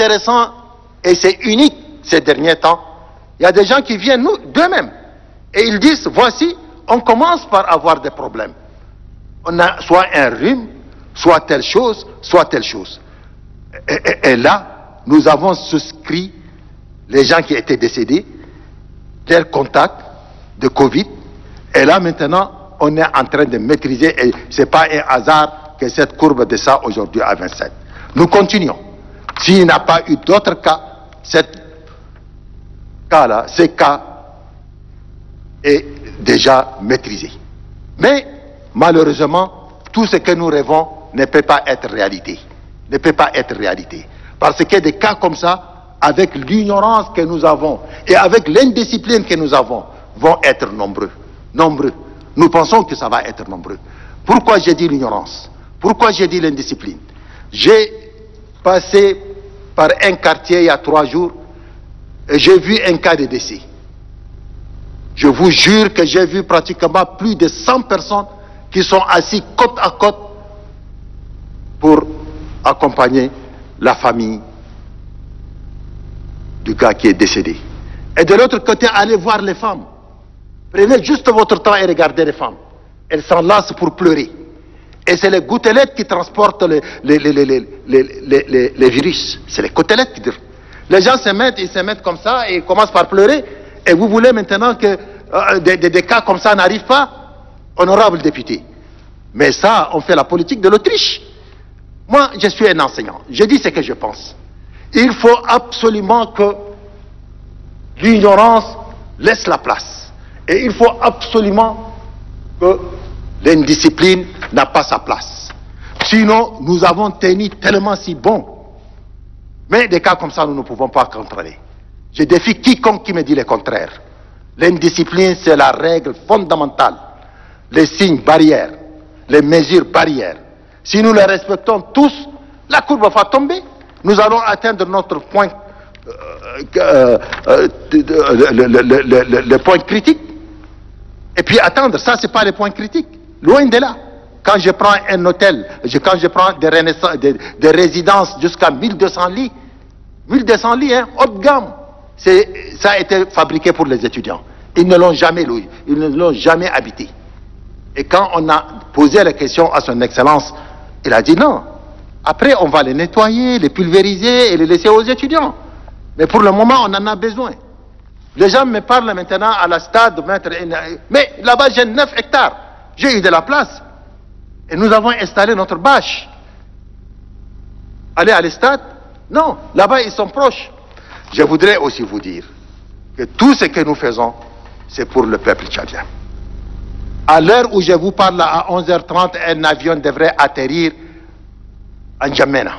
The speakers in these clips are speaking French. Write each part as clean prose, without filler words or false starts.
intéressant et c'est unique ces derniers temps. Il y a des gens qui viennent d'eux-mêmes et ils disent, voici, on commence par avoir des problèmes. On a soit un rhume, soit telle chose, soit telle chose. Et là, nous avons souscrit les gens qui étaient décédés, leurs contacts de Covid. Et là, maintenant, on est en train de maîtriser, et ce n'est pas un hasard que cette courbe de ça aujourd'hui à 27. Nous continuons. S'il n'y a pas eu d'autres cas, ces cas est déjà maîtrisé. Mais, malheureusement, tout ce que nous rêvons ne peut pas être réalité. Ne peut pas être réalité. Parce que des cas comme ça, avec l'ignorance que nous avons et avec l'indiscipline que nous avons, vont être nombreux. Nombreux. Nous pensons que ça va être nombreux. Pourquoi j'ai dit l'ignorance? Pourquoi j'ai dit l'indiscipline? J'ai passé par un quartier il y a 3 jours et j'ai vu un cas de décès. Je vous jure que j'ai vu pratiquement plus de 100 personnes qui sont assises côte à côte pour accompagner la famille du gars qui est décédé. Et de l'autre côté, allez voir les femmes. Prenez juste votre temps et regardez les femmes. Elles s'enlacent pour pleurer. Et c'est les gouttelettes qui transportent les virus. C'est les gouttelettes qui... Les gens ils se mettent comme ça et ils commencent par pleurer. Et vous voulez maintenant que des cas comme ça n'arrivent pas? Honorable député. Mais ça, on fait la politique de l'Autriche. Moi, je suis un enseignant. Je dis ce que je pense. Il faut absolument que l'ignorance laisse la place. Et il faut absolument que l'indiscipline n'a pas sa place. Sinon, nous avons tenu tellement si bon. Mais des cas comme ça, nous ne pouvons pas contrôler. Je défie quiconque qui me dit le contraire. L'indiscipline, c'est la règle fondamentale. Les signes barrières, les mesures barrières. Si nous les respectons tous, la courbe va tomber. Nous allons atteindre notre point, le point critique. Et puis attendre, ça c'est pas le point critique. Loin de là. Quand je prends un hôtel, quand je prends des résidences jusqu'à 1200 lits, 1200 lits, hein, haut de gamme, ça a été fabriqué pour les étudiants. Ils ne l'ont jamais loué, ils ne l'ont jamais habité. Et quand on a posé la question à son Excellence, il a dit non. Après, on va les nettoyer, les pulvériser et les laisser aux étudiants. Mais pour le moment, on en a besoin. Les gens me parlent maintenant à la stade, mais là-bas, j'ai 9 hectares. J'ai eu de la place. Et nous avons installé notre bâche. Aller à l'estade? Non, là-bas, ils sont proches. Je voudrais aussi vous dire que tout ce que nous faisons, c'est pour le peuple tchadien. À l'heure où je vous parle, à 11h30, un avion devrait atterrir à N'Djamena,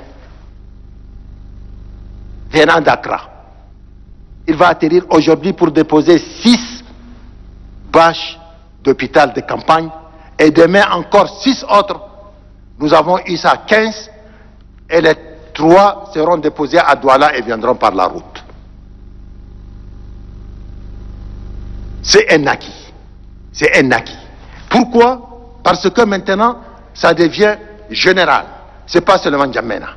venant d'Accra. Il va atterrir aujourd'hui pour déposer 6 bâches d'hôpital de campagne et demain encore 6 autres. Nous avons eu ça 15 et les 3 seront déposés à Douala et viendront par la route. C'est un acquis. C'est un acquis. Pourquoi? Parce que maintenant, ça devient général. Ce n'est pas seulement N'Djamena.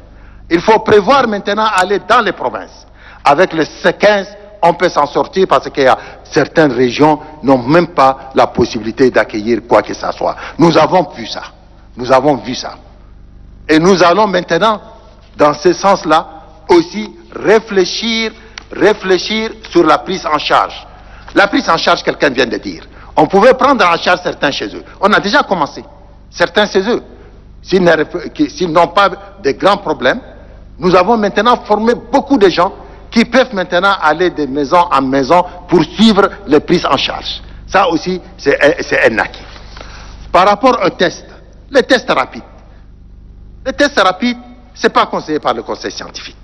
Il faut prévoir maintenant aller dans les provinces. Avec le C15, on peut s'en sortir parce qu'il y a certaines régions qui n'ont même pas la possibilité d'accueillir quoi que ce soit. Nous avons vu ça. Nous avons vu ça. Et nous allons maintenant, dans ce sens-là, aussi réfléchir sur la prise en charge. La prise en charge, quelqu'un vient de dire. On pouvait prendre en charge certains chez eux. On a déjà commencé. Certains chez eux. S'ils n'ont pas de grands problèmes, nous avons maintenant formé beaucoup de gens qui peuvent maintenant aller de maison en maison pour suivre les prises en charge. Ça aussi, c'est un acquis. Par rapport aux tests, les tests rapides. Les tests rapides, ce n'est pas conseillé par le conseil scientifique.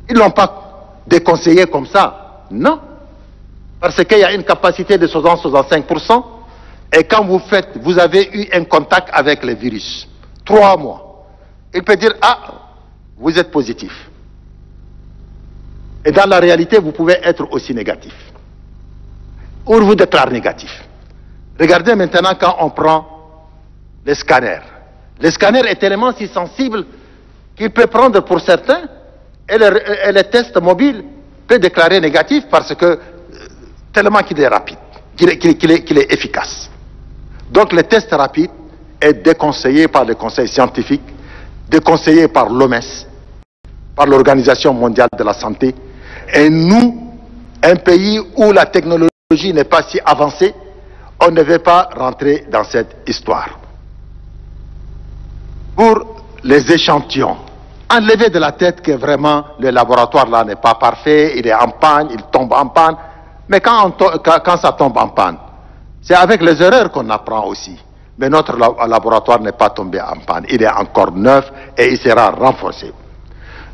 Ils ne l'ont pas déconseillé comme ça. Non. Parce qu'il y a une capacité de 60-65%. Et quand vous avez eu un contact avec le virus, 3 mois, il peut dire, ah, vous êtes positif. Et dans la réalité, vous pouvez être aussi négatif. Ou vous déclare négatif. Regardez maintenant quand on prend les scanners. Le scanner est tellement si sensible qu'il peut prendre pour certains et les tests mobiles peut déclarer négatif parce que tellement qu'il est rapide, qu'il est efficace. Donc le test rapide est déconseillé par le Conseil scientifique, déconseillé par l'OMS, par l'Organisation mondiale de la santé. Et nous, un pays où la technologie n'est pas si avancée, on ne veut pas rentrer dans cette histoire. Pour les échantillons, enlever de la tête que vraiment le laboratoire là n'est pas parfait, il est en panne, il tombe en panne. Mais quand ça tombe en panne, c'est avec les erreurs qu'on apprend aussi. Mais notre laboratoire n'est pas tombé en panne, il est encore neuf et il sera renforcé.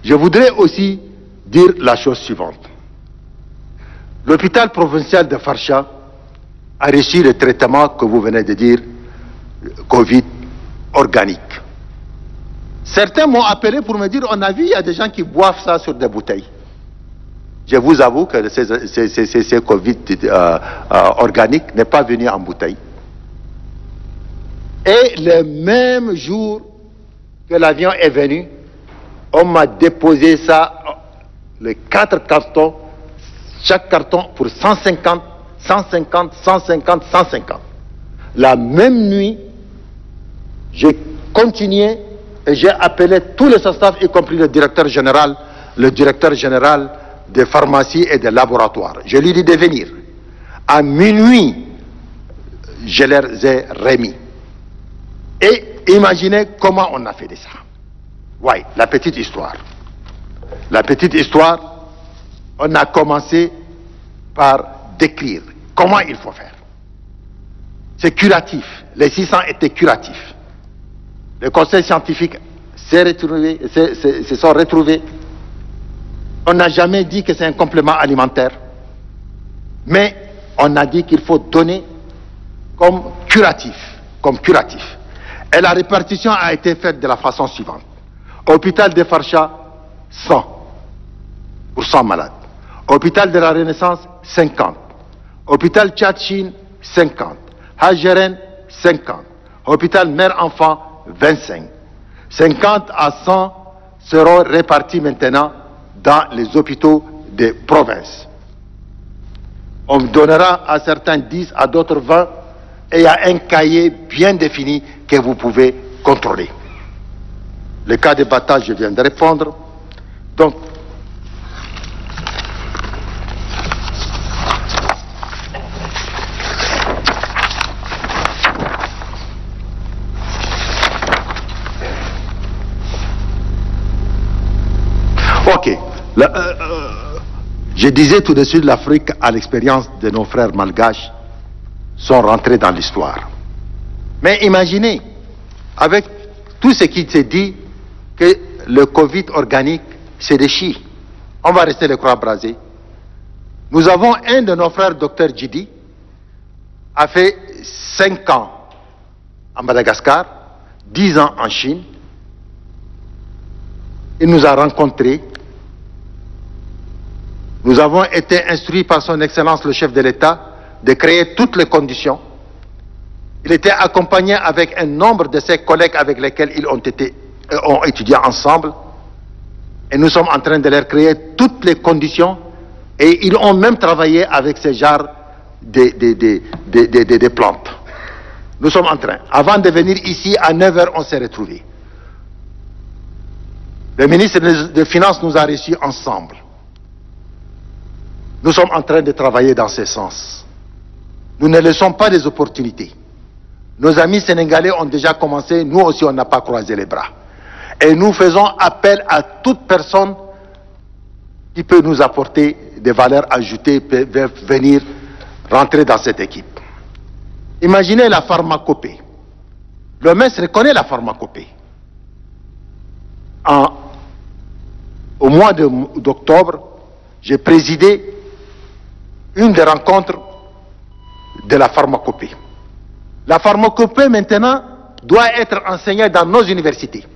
Je voudrais aussi dire la chose suivante. L'hôpital provincial de Farsha a reçu le traitement que vous venez de dire, Covid organique. Certains m'ont appelé pour me dire, on a vu, il y a des gens qui boivent ça sur des bouteilles. Je vous avoue que ces Covid organique n'est pas venu en bouteille. Et le même jour que l'avion est venu, on m'a déposé ça, les 4 cartons, chaque carton pour 150, 150, 150, 150. La même nuit, j'ai continué et j'ai appelé tous les staffs, y compris le directeur général des pharmacies et des laboratoires. Je lui ai dit de venir. À minuit, je les ai remis. Et imaginez comment on a fait de ça. Oui, la petite histoire. La petite histoire, on a commencé par décrire comment il faut faire. C'est curatif. Les 600 étaient curatifs. Le conseil scientifique se sont retrouvés. On n'a jamais dit que c'est un complément alimentaire. Mais on a dit qu'il faut donner comme curatif. Et la répartition a été faite de la façon suivante. Hôpital de Farsha, 100 pour 100 malades. Hôpital de la Renaissance, 50. Hôpital Tchatchine, 50. Hajeren, 50. Hôpital Mère-Enfant, 25. 50 à 100 seront répartis maintenant dans les hôpitaux des provinces. On donnera à certains 10, à d'autres 20, et il y a un cahier bien défini que vous pouvez contrôler. Le cas de Bata, je viens de répondre. Donc, ok. Je disais tout de suite, l'Afrique, à l'expérience de nos frères malgaches, sont rentrés dans l'histoire. Mais imaginez, avec tout ce qui s'est dit, que le Covid organique, c'est des chi. On va rester les croix brasées. Nous avons un de nos frères, Dr Djidi, a fait 5 ans en Madagascar, 10 ans en Chine. Il nous a rencontrés. Nous avons été instruits par son Excellence le chef de l'État de créer toutes les conditions. Il était accompagné avec un nombre de ses collègues avec lesquels ils ont étudié ensemble. Et nous sommes en train de leur créer toutes les conditions. Et ils ont même travaillé avec ces genres de plantes. Nous sommes en train. Avant de venir ici, à 9 h, on s'est retrouvés. Le ministre des Finances nous a reçus ensemble. Nous sommes en train de travailler dans ce sens. Nous ne laissons pas des opportunités. Nos amis sénégalais ont déjà commencé, nous aussi on n'a pas croisé les bras. Et nous faisons appel à toute personne qui peut nous apporter des valeurs ajoutées, peut venir rentrer dans cette équipe. Imaginez la pharmacopée. Le MES reconnaît la pharmacopée. Au mois d'octobre, j'ai présidé une des rencontres de la pharmacopée. La pharmacopée maintenant doit être enseignée dans nos universités.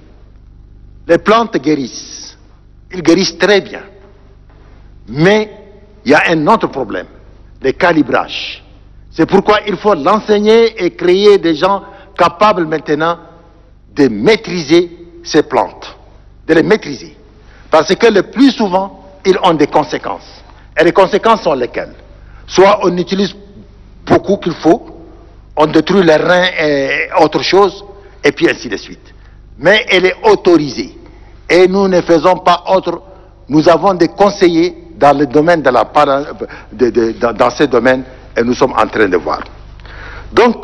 Les plantes guérissent. Ils guérissent très bien. Mais il y a un autre problème, le calibrage. C'est pourquoi il faut l'enseigner et créer des gens capables maintenant de maîtriser ces plantes, de les maîtriser. Parce que le plus souvent, ils ont des conséquences. Et les conséquences sont lesquelles? Soit on utilise beaucoup qu'il faut, on détruit les reins et autre chose, et puis ainsi de suite. Mais elle est autorisée. Et nous ne faisons pas autre. Nous avons des conseillers dans le domaine de la dans ces domaines, et nous sommes en train de voir. Donc,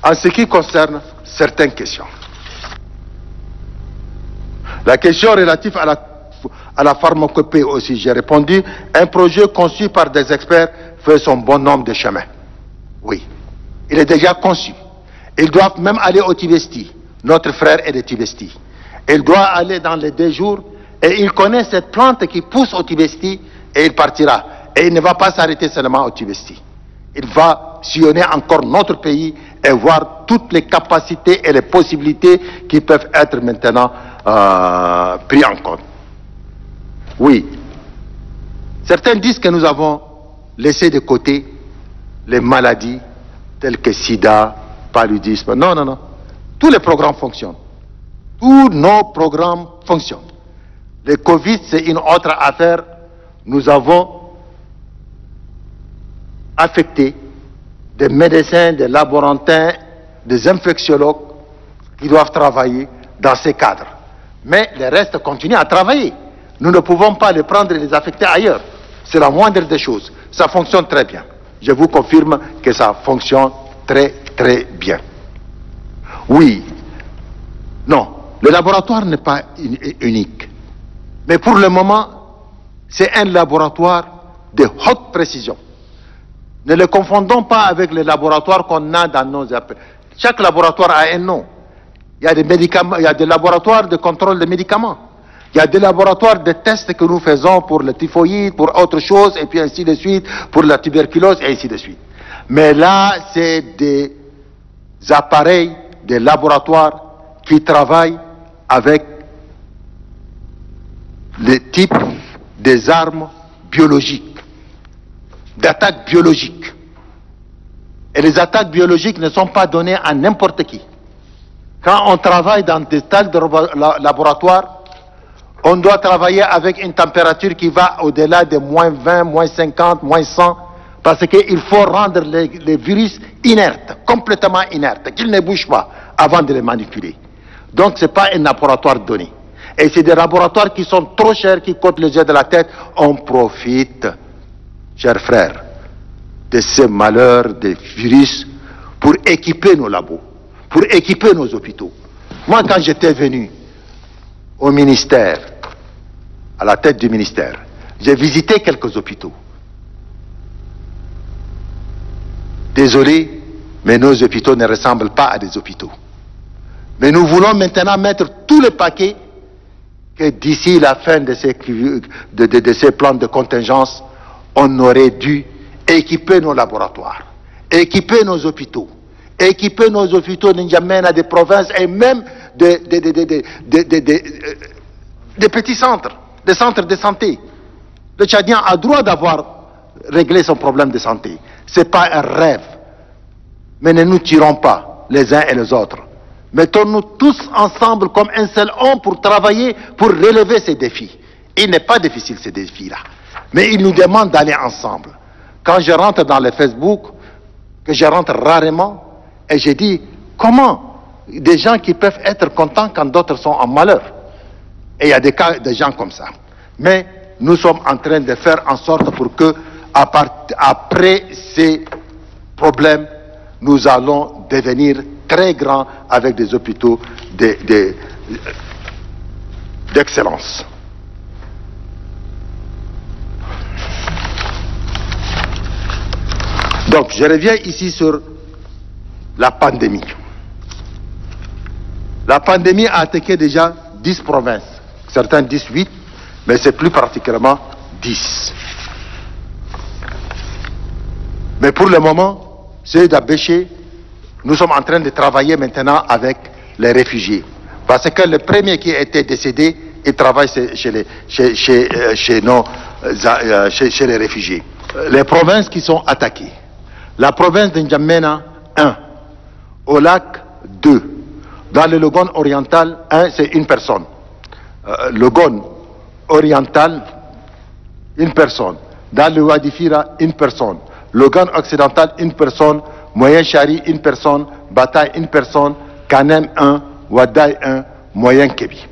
en ce qui concerne certaines questions. La question relative à la pharmacopée aussi, j'ai répondu, un projet conçu par des experts fait son bon nombre de chemins. Oui, il est déjà conçu. Ils doivent même aller au Tibesti. Notre frère est de Tibesti. Il doit aller dans les 2 jours et il connaît cette plante qui pousse au Tibesti et il partira. Et il ne va pas s'arrêter seulement au Tibesti. Il va sillonner encore notre pays et voir toutes les capacités et les possibilités qui peuvent être maintenant pris en compte. Oui. Certains disent que nous avons laissé de côté les maladies telles que sida, paludisme. Non, non, non. Tous les programmes fonctionnent. Tous nos programmes fonctionnent. Le Covid, c'est une autre affaire. Nous avons affecté des médecins, des laborantins, des infectiologues qui doivent travailler dans ces cadres. Mais le reste continue à travailler. Nous ne pouvons pas les prendre et les affecter ailleurs. C'est la moindre des choses. Ça fonctionne très bien. Je vous confirme que ça fonctionne très, très bien. Oui. Non. Le laboratoire n'est pas unique. Mais pour le moment, c'est un laboratoire de haute précision. Ne le confondons pas avec les laboratoires qu'on a dans nos appels. Chaque laboratoire a un nom. Il y a des médicaments, il y a des laboratoires de contrôle des médicaments. Il y a des laboratoires de tests que nous faisons pour le typhoïde, pour autre chose, et puis ainsi de suite, pour la tuberculose, et ainsi de suite. Mais là, c'est des appareils, des laboratoires qui travaillent avec les types des armes biologiques, d'attaques biologiques. Et les attaques biologiques ne sont pas données à n'importe qui. Quand on travaille dans des tels laboratoires, on doit travailler avec une température qui va au-delà de moins 20, moins 50, moins 100, parce qu'il faut rendre les virus inertes, complètement inertes, qu'ils ne bougent pas avant de les manipuler. Donc ce n'est pas un laboratoire donné. Et c'est des laboratoires qui sont trop chers, qui coûtent les yeux de la tête. On profite, chers frères, de ces malheurs des virus pour équiper nos labos, pour équiper nos hôpitaux. Moi, quand j'étais venu au ministère, à la tête du ministère, j'ai visité quelques hôpitaux. Désolé, mais nos hôpitaux ne ressemblent pas à des hôpitaux. Mais nous voulons maintenant mettre tous les paquets que d'ici la fin de ces plans de contingence, on aurait dû équiper nos laboratoires, équiper nos hôpitaux de N'Djamena, des provinces et même des petits centres, des centres de santé. Le Tchadien a droit d'avoir réglé son problème de santé. Ce n'est pas un rêve. Mais ne nous tirons pas les uns et les autres. Mettons-nous tous ensemble comme un seul homme pour travailler, pour relever ces défis. Il n'est pas difficile ces défis-là. Mais il nous demande d'aller ensemble. Quand je rentre dans le Facebook, que je rentre rarement, et je dis, comment des gens qui peuvent être contents quand d'autres sont en malheur? Et il y a des cas de gens comme ça. Mais nous sommes en train de faire en sorte pour que, après ces problèmes, nous allons devenir très grands avec des hôpitaux d'excellence. Donc, je reviens ici sur la pandémie. La pandémie a attaqué déjà 10 provinces. Certains disent 8, mais c'est plus particulièrement 10. Mais pour le moment, ceux d'Abéché, nous sommes en train de travailler maintenant avec les réfugiés. Parce que le premier qui était décédé, il travaille chez les réfugiés. Les provinces qui sont attaquées. La province de N'Djamena, 1. Au lac, 2. Dans le Logone oriental, 1, c'est une personne. Logone oriental, une personne. Dans le Wadifira, une personne. Logan occidental, une personne. Moyen Chari, une personne. Bataille, une personne. Kanem, 1. Wadaï, 1. Moyen Kébi.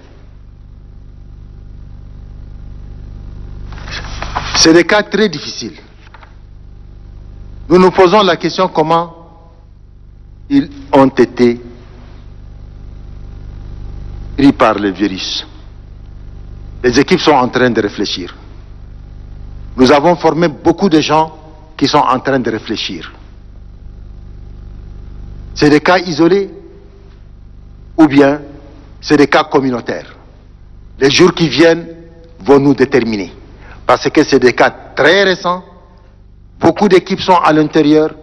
C'est des cas très difficiles. Nous nous posons la question comment ils ont été pris par le virus. Les équipes sont en train de réfléchir. Nous avons formé beaucoup de gens qui sont en train de réfléchir. C'est des cas isolés ou bien c'est des cas communautaires. Les jours qui viennent vont nous déterminer. Parce que c'est des cas très récents. Beaucoup d'équipes sont à l'intérieur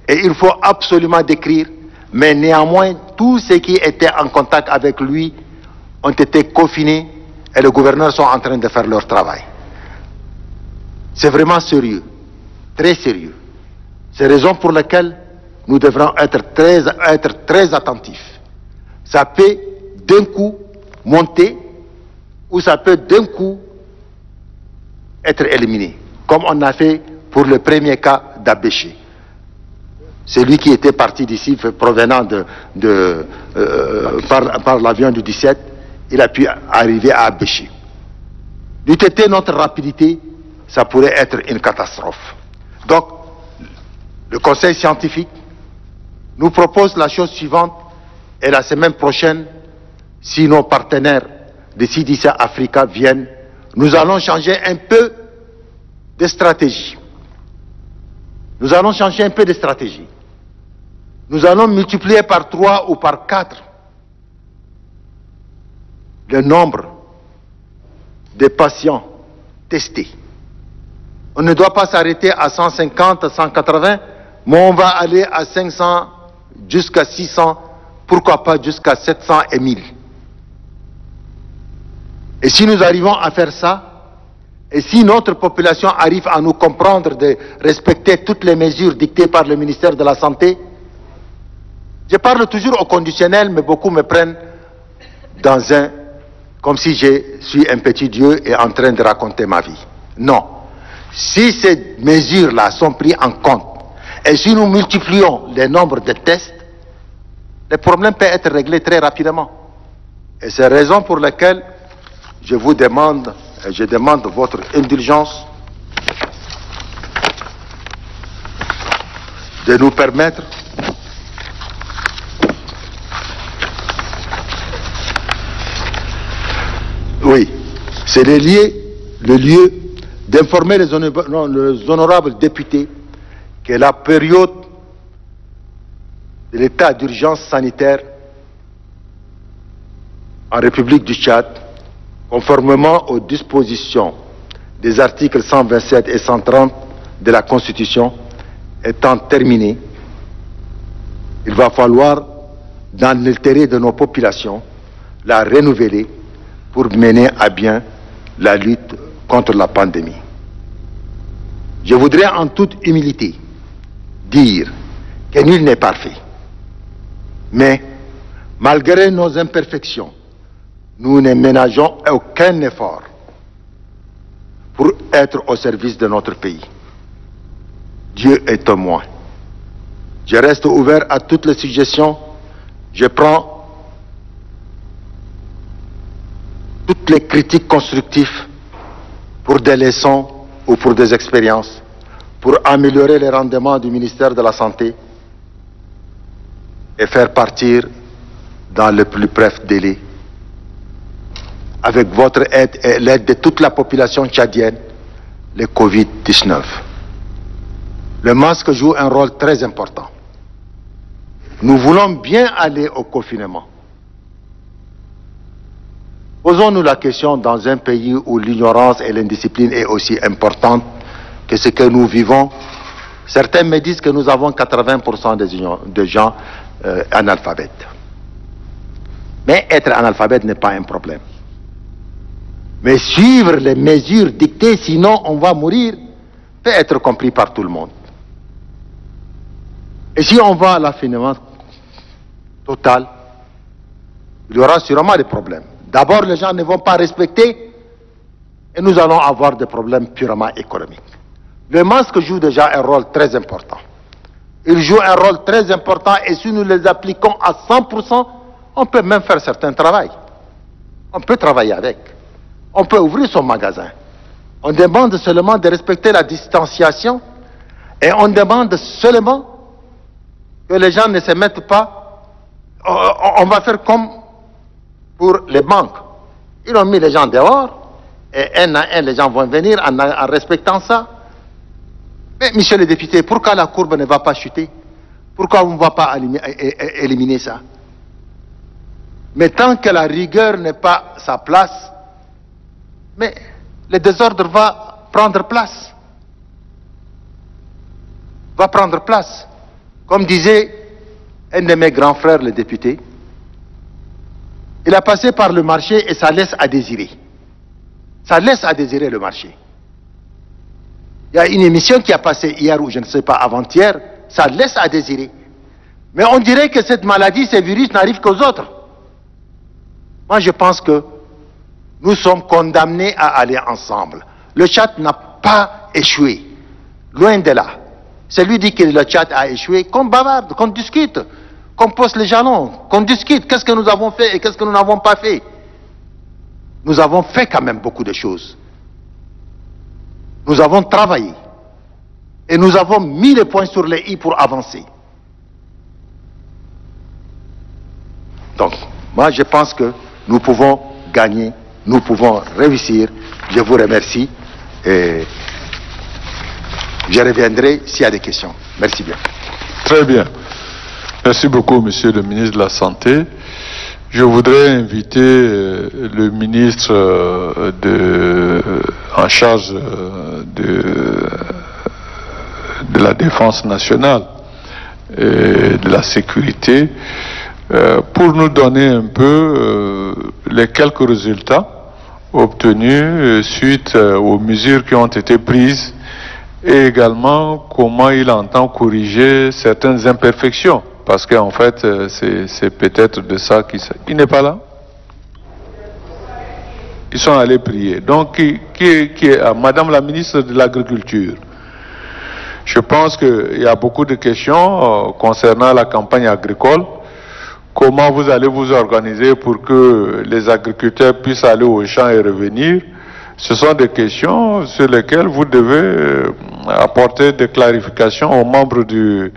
et il faut absolument décrire. Mais néanmoins, tous ceux qui étaient en contact avec lui ont été confinés et les gouverneurs sont en train de faire leur travail. C'est vraiment sérieux, très sérieux. C'est la raison pour laquelle nous devrons être très attentifs. Ça peut d'un coup monter ou ça peut d'un coup être éliminé, comme on a fait pour le premier cas d'Abéché. Celui qui était parti d'ici, provenant par l'avion du 17, il a pu arriver à Abéché. D'où était notre rapidité, ça pourrait être une catastrophe. Donc, le conseil scientifique nous propose la chose suivante, et la semaine prochaine, si nos partenaires de CDC Africa viennent, nous allons changer un peu de stratégie. Nous allons changer un peu de stratégie. Nous allons multiplier par 3 ou par 4 le nombre de patients testés. On ne doit pas s'arrêter à 150, 180, mais on va aller à 500, jusqu'à 600, pourquoi pas jusqu'à 700 et 1000. Et si nous arrivons à faire ça, et si notre population arrive à nous comprendre de respecter toutes les mesures dictées par le ministère de la Santé, je parle toujours au conditionnel, mais beaucoup me prennent comme si je suis un petit Dieu et en train de raconter ma vie. Non. Si ces mesures-là sont prises en compte, et si nous multiplions le nombre de tests, le problème peut être réglé très rapidement. Et c'est la raison pour laquelle je vous demande, et je demande votre indulgence de nous permettre c'est le lieu d'informer les honorables députés que la période de l'état d'urgence sanitaire en République du Tchad, conformément aux dispositions des articles 127 et 130 de la Constitution, étant terminée, il va falloir, dans l'intérêt de nos populations, la renouveler pour mener à bien la lutte contre la pandémie. Je voudrais en toute humilité dire que nul n'est parfait. Mais, malgré nos imperfections, nous ne ménageons aucun effort pour être au service de notre pays. Dieu est témoin. Je reste ouvert à toutes les suggestions. Je prends toutes les critiques constructives pour des leçons ou pour des expériences, pour améliorer les rendements du ministère de la Santé et faire partir dans le plus bref délai, avec votre aide et l'aide de toute la population tchadienne, le Covid-19. Le masque joue un rôle très important. Nous voulons bien aller au confinement. Posons-nous la question dans un pays où l'ignorance et l'indiscipline est aussi importante que ce que nous vivons. Certains me disent que nous avons 80% de gens analphabètes. Mais être analphabète n'est pas un problème. Mais suivre les mesures dictées, sinon on va mourir, peut être compris par tout le monde. Et si on va à l'affinement total, il y aura sûrement des problèmes. D'abord, les gens ne vont pas respecter et nous allons avoir des problèmes purement économiques. Le masque joue déjà un rôle très important. Il joue un rôle très important et si nous les appliquons à 100%, on peut même faire certains travaux. On peut travailler avec. On peut ouvrir son magasin. On demande seulement de respecter la distanciation et on demande seulement que les gens ne se mettent pas. On va faire comme pour les banques. Ils ont mis les gens dehors et un à un, les gens vont venir en respectant ça. Mais, monsieur le député, pourquoi la courbe ne va pas chuter? Pourquoi on ne va pas éliminer ça? Mais tant que la rigueur n'est pas sa place, mais le désordre va prendre place. Va prendre place. Comme disait un de mes grands frères, le député, il a passé par le marché et ça laisse à désirer. Ça laisse à désirer le marché. Il y a une émission qui a passé hier ou je ne sais pas avant-hier, ça laisse à désirer. Mais on dirait que cette maladie, ces virus n'arrivent qu'aux autres. Moi, je pense que nous sommes condamnés à aller ensemble. Le Tchad n'a pas échoué. Loin de là. Celui dit que le Tchad a échoué, qu'on bavarde, qu'on discute, qu'on pose les jalons, qu'on discute. Qu'est-ce que nous avons fait et qu'est-ce que nous n'avons pas fait? Nous avons fait quand même beaucoup de choses. Nous avons travaillé. Et nous avons mis les points sur les i pour avancer. Donc, moi, je pense que nous pouvons gagner, nous pouvons réussir. Je vous remercie et je reviendrai s'il y a des questions. Merci bien. Très bien. Merci beaucoup, monsieur le ministre de la Santé. Je voudrais inviter le ministre en charge de la Défense nationale et de la sécurité pour nous donner un peu les quelques résultats obtenus suite aux mesures qui ont été prises et également comment il entend corriger certaines imperfections. Parce qu'en fait, c'est peut-être de ça qu'il s'agit. Il n'est pas là? Ils sont allés prier. Donc, qui est Madame la ministre de l'Agriculture. Je pense qu'il y a beaucoup de questions concernant la campagne agricole. Comment vous allez vous organiser pour que les agriculteurs puissent aller au champ et revenir? Ce sont des questions sur lesquelles vous devez apporter des clarifications aux membres de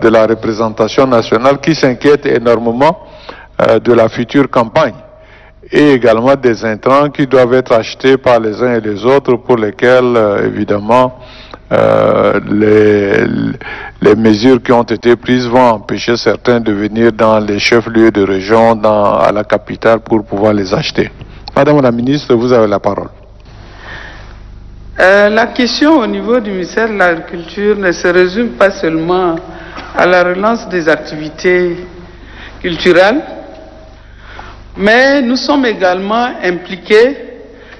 la représentation nationale qui s'inquiètent énormément de la future campagne et également des intrants qui doivent être achetés par les uns et les autres pour lesquels évidemment les mesures qui ont été prises vont empêcher certains de venir dans les chefs-lieux de région, à la capitale pour pouvoir les acheter. Madame la ministre, vous avez la parole. La question au niveau du ministère de l'Agriculture ne se résume pas seulement à la relance des activités culturelles, mais nous sommes également impliqués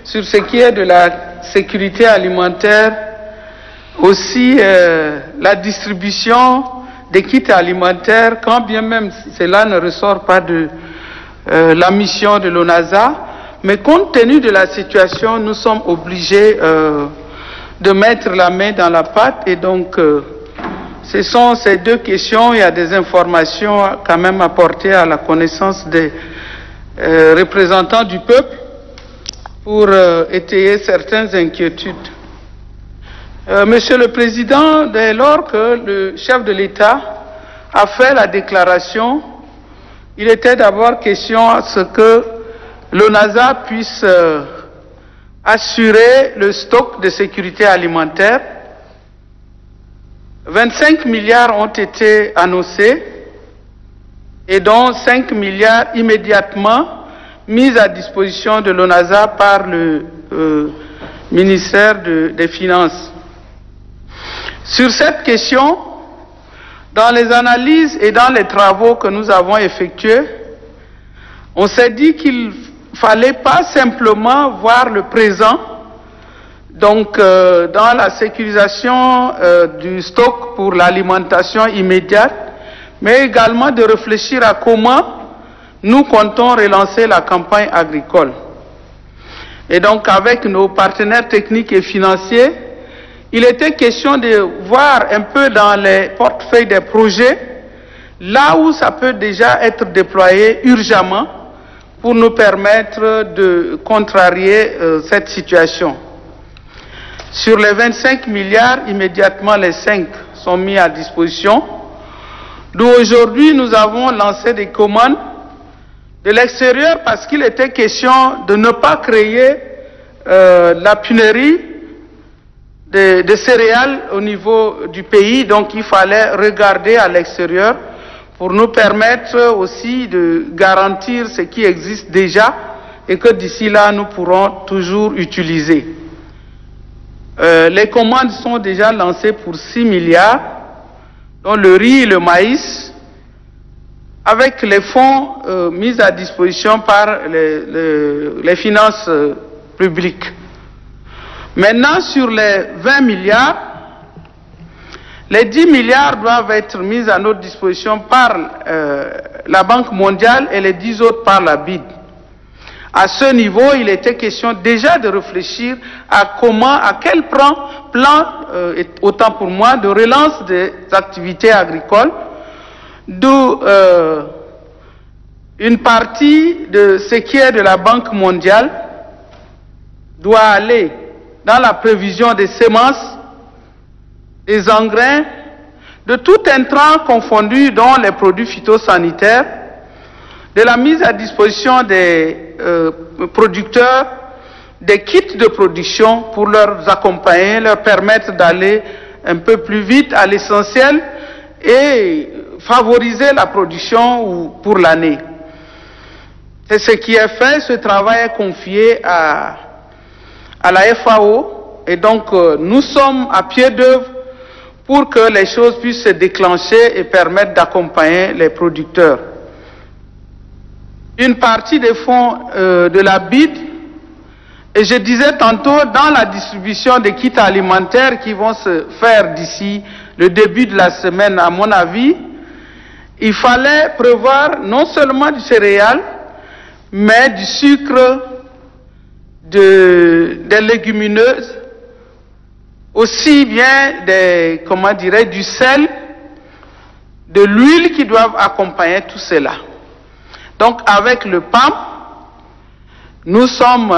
sur ce qui est de la sécurité alimentaire, aussi la distribution des kits alimentaires, quand bien même cela ne ressort pas de la mission de l'ONASA. Mais compte tenu de la situation, nous sommes obligés de mettre la main dans la pâte et donc ce sont ces deux questions. Il y a des informations quand même apportées à la connaissance des représentants du peuple pour étayer certaines inquiétudes. Monsieur le Président, dès lors que le chef de l'État a fait la déclaration, il était d'abord question à ce que l'ONASA puisse assurer le stock de sécurité alimentaire. 25 milliards ont été annoncés et dont 5 milliards immédiatement mis à disposition de l'ONASA par le ministère des Finances. Sur cette question, dans les analyses et dans les travaux que nous avons effectués, on s'est dit qu'il fallait pas simplement voir le présent, donc dans la sécurisation du stock pour l'alimentation immédiate, mais également de réfléchir à comment nous comptons relancer la campagne agricole. Et donc avec nos partenaires techniques et financiers, il était question de voir un peu dans les portefeuilles des projets, là où ça peut déjà être déployé urgemment pour nous permettre de contrarier cette situation. Sur les 25 milliards, immédiatement les 5 sont mis à disposition. D'où aujourd'hui nous avons lancé des commandes de l'extérieur parce qu'il était question de ne pas créer la pénurie de céréales au niveau du pays. Donc il fallait regarder à l'extérieur pour nous permettre aussi de garantir ce qui existe déjà et que d'ici là nous pourrons toujours utiliser. Les commandes sont déjà lancées pour 6 milliards, dont le riz et le maïs, avec les fonds mis à disposition par les finances publiques. Maintenant, sur les 20 milliards, les 10 milliards doivent être mis à notre disposition par la Banque mondiale et les 10 autres par la BID. À ce niveau, il était question déjà de réfléchir à quel plan, autant pour moi, de relance des activités agricoles, d'où une partie de ce qui est de la Banque mondiale doit aller dans la prévision des semences, des engrais, de tout intrant confondu, dont les produits phytosanitaires, de la mise à disposition des producteurs, des kits de production pour leur accompagner, leur permettre d'aller un peu plus vite à l'essentiel et favoriser la production pour l'année. C'est ce qui est fait. Ce travail est confié à la FAO et donc nous sommes à pied d'œuvre pour que les choses puissent se déclencher et permettre d'accompagner les producteurs. Une partie des fonds de la BID, et je disais tantôt, dans la distribution des kits alimentaires qui vont se faire d'ici le début de la semaine, à mon avis, il fallait prévoir non seulement du céréal, mais du sucre, des légumineuses, aussi bien du sel, de l'huile qui doivent accompagner tout cela. Donc avec le PAM, nous sommes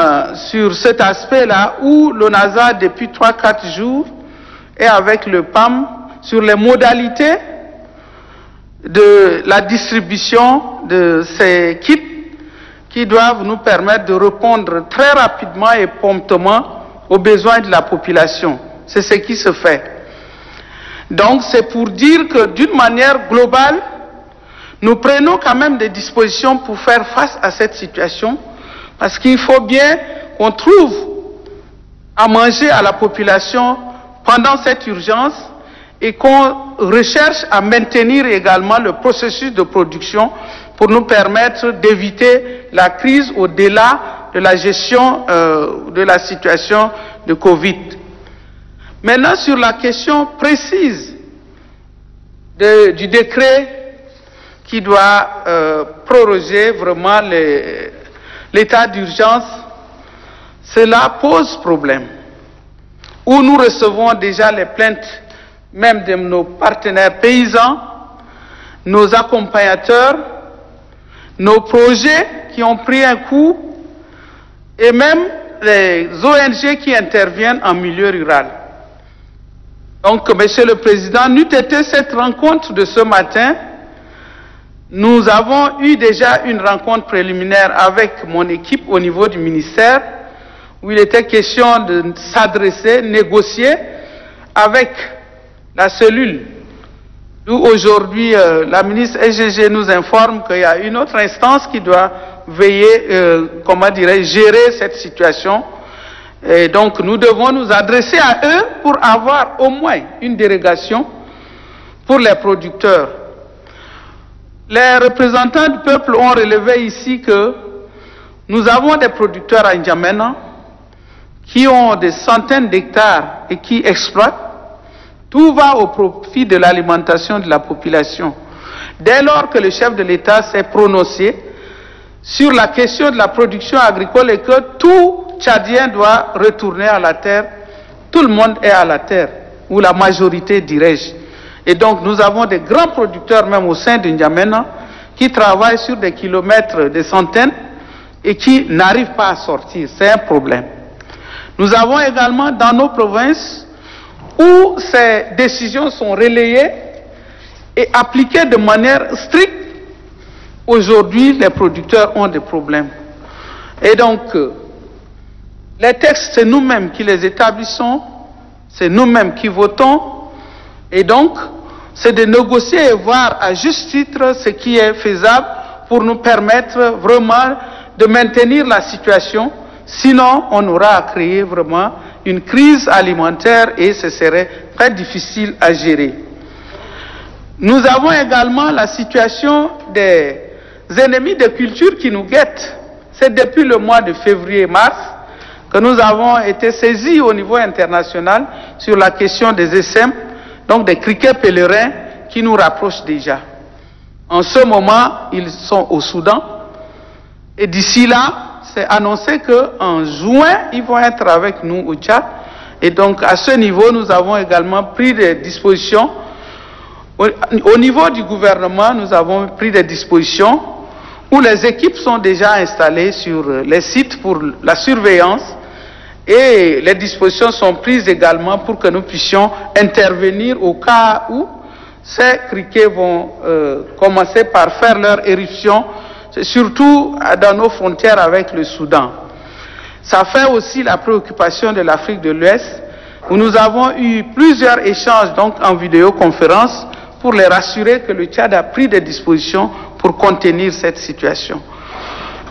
sur cet aspect-là où l'ONASA depuis 3-4 jours est avec le PAM sur les modalités de la distribution de ces kits qui doivent nous permettre de répondre très rapidement et promptement aux besoins de la population. C'est ce qui se fait. Donc c'est pour dire que d'une manière globale, nous prenons quand même des dispositions pour faire face à cette situation, parce qu'il faut bien qu'on trouve à manger à la population pendant cette urgence et qu'on recherche à maintenir également le processus de production pour nous permettre d'éviter la crise au-delà de la gestion de la situation de Covid. Maintenant, sur la question précise du décret qui doit proroger vraiment l'état d'urgence, cela pose problème. Où nous recevons déjà les plaintes même de nos partenaires paysans, nos accompagnateurs, nos projets qui ont pris un coup et même les ONG qui interviennent en milieu rural. Donc, Monsieur le Président, n'eût été cette rencontre de ce matin, nous avons eu déjà une rencontre préliminaire avec mon équipe au niveau du ministère où il était question de s'adresser, négocier avec la cellule. D'où aujourd'hui la ministre SGG nous informe qu'il y a une autre instance qui doit veiller, gérer cette situation. Et donc nous devons nous adresser à eux pour avoir au moins une dérogation pour les producteurs. Les représentants du peuple ont relevé ici que nous avons des producteurs à N'Djamena qui ont des centaines d'hectares et qui exploitent. Tout va au profit de l'alimentation de la population. Dès lors que le chef de l'État s'est prononcé sur la question de la production agricole et que tout Tchadien doit retourner à la terre, tout le monde est à la terre, ou la majorité, dirais-je. Et donc nous avons des grands producteurs même au sein de N'Djamena qui travaillent sur des kilomètres, des centaines, et qui n'arrivent pas à sortir. C'est un problème. Nous avons également dans nos provinces où ces décisions sont relayées et appliquées de manière stricte. Aujourd'hui, les producteurs ont des problèmes. Et donc, les textes, c'est nous-mêmes qui les établissons, c'est nous-mêmes qui votons, et donc, c'est de négocier et voir à juste titre ce qui est faisable pour nous permettre vraiment de maintenir la situation. Sinon, on aura à créer vraiment une crise alimentaire et ce serait très difficile à gérer. Nous avons également la situation des ennemis de culture qui nous guettent. C'est depuis le mois de février-mars que nous avons été saisis au niveau international sur la question des SM, donc des criquets pèlerins qui nous rapprochent déjà. En ce moment, ils sont au Soudan et d'ici là, c'est annoncé qu'en juin, ils vont être avec nous au Tchad. Et donc, à ce niveau, nous avons également pris des dispositions. Au niveau du gouvernement, nous avons pris des dispositions où les équipes sont déjà installées sur les sites pour la surveillance et les dispositions sont prises également pour que nous puissions intervenir au cas où ces criquets vont commencer par faire leur éruption, surtout dans nos frontières avec le Soudan. Ça fait aussi la préoccupation de l'Afrique de l'Ouest, où nous avons eu plusieurs échanges donc en vidéoconférence pour les rassurer que le Tchad a pris des dispositions pour contenir cette situation.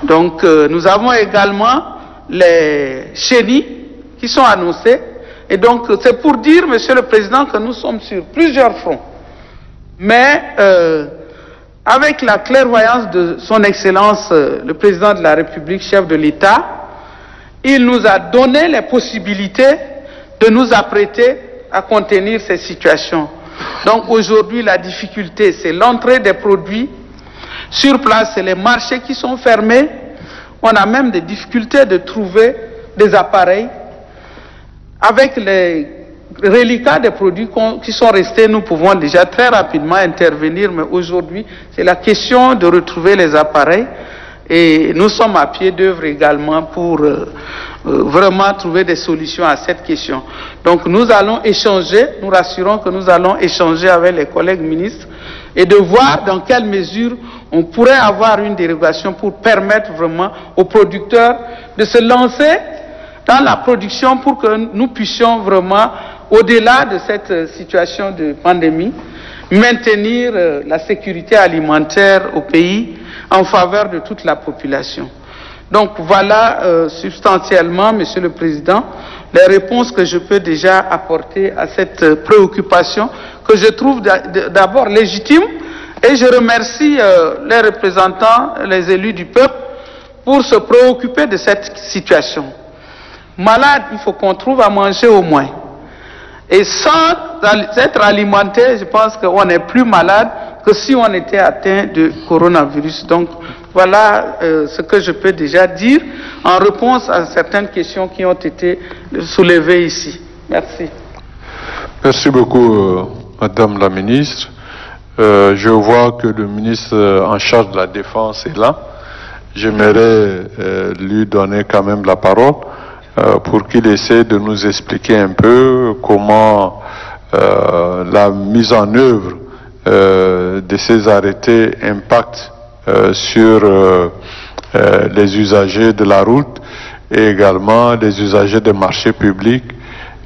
Donc nous avons également les chenilles qui sont annoncées, et donc c'est pour dire, Monsieur le Président, que nous sommes sur plusieurs fronts. Mais avec la clairvoyance de son Excellence, le Président de la République, chef de l'État, il nous a donné les possibilités de nous apprêter à contenir ces situations. Donc aujourd'hui, la difficulté, c'est l'entrée des produits. Sur place, c'est les marchés qui sont fermés. On a même des difficultés de trouver des appareils. Avec les reliquats des produits qui sont restés, nous pouvons déjà très rapidement intervenir, mais aujourd'hui, c'est la question de retrouver les appareils. Et nous sommes à pied d'œuvre également pour vraiment trouver des solutions à cette question. Donc nous allons échanger, nous rassurons que nous allons échanger avec les collègues ministres et de voir dans quelle mesure on pourrait avoir une dérogation pour permettre vraiment aux producteurs de se lancer dans la production pour que nous puissions vraiment, au-delà de cette situation de pandémie, maintenir la sécurité alimentaire au pays en faveur de toute la population. Donc voilà substantiellement, Monsieur le Président, les réponses que je peux déjà apporter à cette préoccupation que je trouve d'abord légitime, et je remercie les représentants, les élus du peuple pour se préoccuper de cette situation. Malade, il faut qu'on trouve à manger au moins. Et sans être alimenté, je pense qu'on est plus malade que si on était atteint de coronavirus. Donc voilà ce que je peux déjà dire en réponse à certaines questions qui ont été soulevées ici. Merci. Merci beaucoup, Madame la Ministre. Je vois que le ministre en charge de la Défense est là. J'aimerais lui donner quand même la parole pour qu'il essaie de nous expliquer un peu comment la mise en œuvre de ces arrêtés impacte sur les usagers de la route et également les usagers des marchés publics,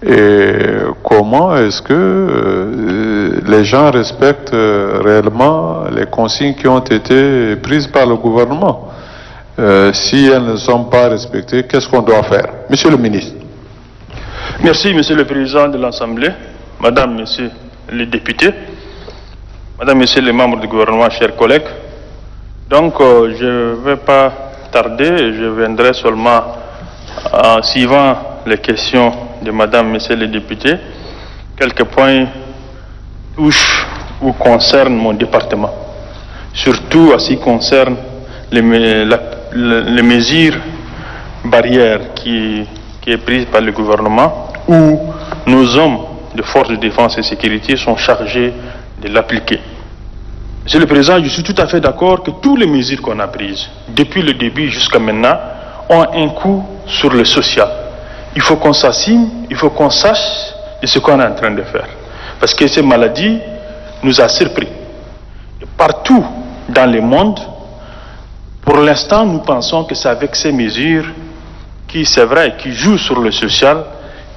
et comment est-ce que les gens respectent réellement les consignes qui ont été prises par le gouvernement. Si elles ne sont pas respectées, qu'est-ce qu'on doit faire? Monsieur le ministre. Merci, Monsieur le Président de l'Assemblée, Madame, Messieurs les députés, Madame, Messieurs les membres du gouvernement, chers collègues. Donc, je ne vais pas tarder, je viendrai seulement en suivant les questions de Madame, Messieurs les députés. Quelques points touchent ou concernent mon département, surtout en ce qui concerne les mesures barrière qui est prise par le gouvernement, où nos hommes de forces de défense et sécurité sont chargés de l'appliquer. Monsieur le Président, je suis tout à fait d'accord que toutes les mesures qu'on a prises, depuis le début jusqu'à maintenant, ont un coût sur le social. Il faut qu'on s'assigne, il faut qu'on sache de ce qu'on est en train de faire. Parce que ces maladies nous a surpris. Et partout dans le monde, pour l'instant, nous pensons que c'est avec ces mesures qui, c'est vrai, qui jouent sur le social,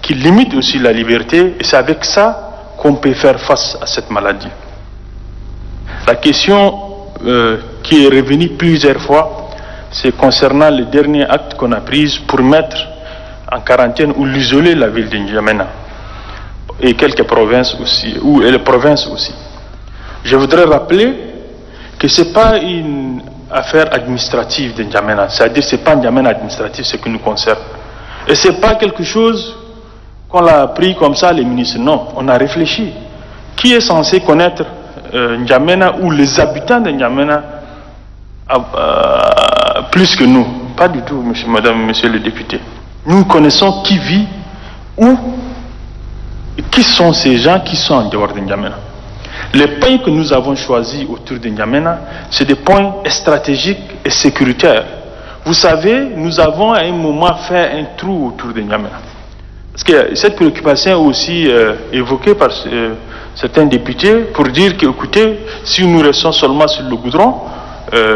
qui limitent aussi la liberté, et c'est avec ça qu'on peut faire face à cette maladie. La question qui est revenue plusieurs fois, c'est concernant le dernier acte qu'on a pris pour mettre en quarantaine ou l'isoler la ville de N'Djamena et quelques provinces aussi, et les provinces aussi. Je voudrais rappeler que ce n'est pas une affaire administrative de N'Djamena, c'est-à-dire que ce n'est pas N'Djamena administratif ce qui nous concerne. Et ce n'est pas quelque chose qu'on l'a pris comme ça, les ministres. Non, on a réfléchi. Qui est censé connaître N'Djamena ou les habitants de N'Djamena plus que nous? Pas du tout, monsieur le député. Nous connaissons qui vit, où, et qui sont ces gens qui sont en dehors de N'Djamena. Les points que nous avons choisis autour de N'Djamena, c'est des points stratégiques et sécuritaires. Vous savez, nous avons à un moment fait un trou autour de N'Djamena. Parce que cette préoccupation est aussi évoquée par certains députés pour dire que, écoutez, si nous restons seulement sur le goudron,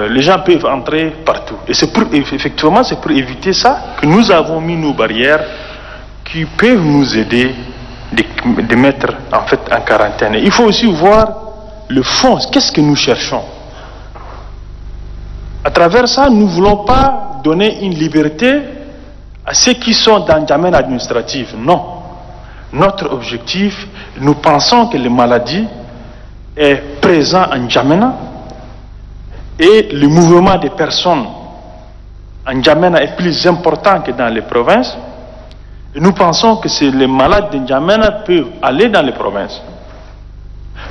les gens peuvent entrer partout. Et c'est pour, effectivement, c'est pour éviter ça que nous avons mis nos barrières qui peuvent nous aider de mettre en fait en quarantaine. Il faut aussi voir le fond, qu'est-ce que nous cherchons. À travers ça, nous ne voulons pas donner une liberté à ceux qui sont dans le domaine administratif. Non. Notre objectif, nous pensons que la maladie est présente en N'Djamena et le mouvement des personnes en N'Djamena est plus important que dans les provinces. Et nous pensons que les malades de N'Djamena peuvent aller dans les provinces.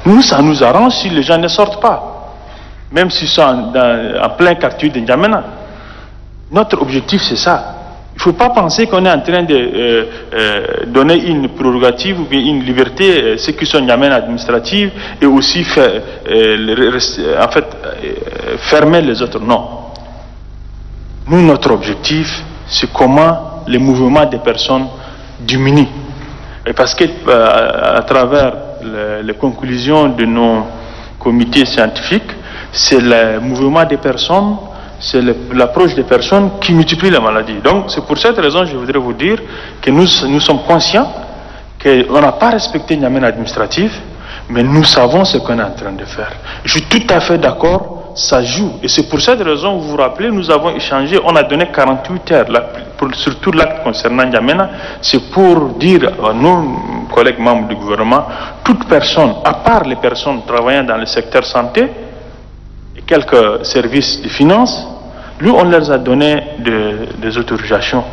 Nous, ça nous arrange si les gens ne sortent pas, même s'ils sont en plein quartier de N'Djamena. Notre objectif, c'est ça. Il ne faut pas penser qu'on est en train de donner une prérogative ou bien une liberté à ceux qui sont en N'Djamena administrative et aussi fermer les autres. Non. Nous, notre objectif, c'est comment les mouvements des personnes diminuent. Et parce que à travers les conclusions de nos comités scientifiques, c'est le mouvement des personnes, c'est l'approche des personnes qui multiplie la maladie. Donc c'est pour cette raison que je voudrais vous dire que nous sommes conscients qu'on n'a pas respecté N'Djamena administratif, mais nous savons ce qu'on est en train de faire. Je suis tout à fait d'accord, ça joue. Et c'est pour cette raison, vous vous rappelez, nous avons échangé, on a donné 48 heures, surtout l'acte concernant N'Djamena, c'est pour dire à nos collègues membres du gouvernement, toute personne, à part les personnes travaillant dans le secteur santé et quelques services de finances, nous, on leur a donné des autorisations.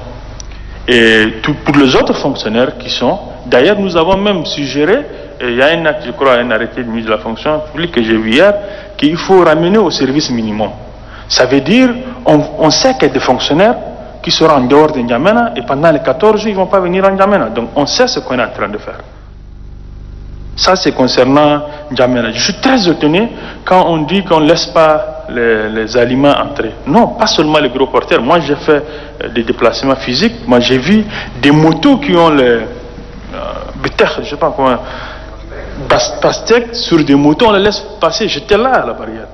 Et pour les autres fonctionnaires qui sont, d'ailleurs, nous avons même suggéré, il y a un acte, je crois, un arrêté de ministre de la fonction publique que j'ai vu hier, qu'il faut ramener au service minimum. Ça veut dire, on sait qu'il y a des fonctionnaires qui seront en dehors de N'Djamena et pendant les 14 jours, ils ne vont pas venir en N'Djamena. Donc, on sait ce qu'on est en train de faire. Ça, c'est concernant N'Djamena. Je suis très étonné quand on dit qu'on ne laisse pas les aliments entrer. Non, pas seulement les gros porteurs. Moi, j'ai fait des déplacements physiques. Moi, j'ai vu des motos qui ont les je ne sais pas comment, pastèques sur des motos, on les laisse passer. J'étais là à la barrière.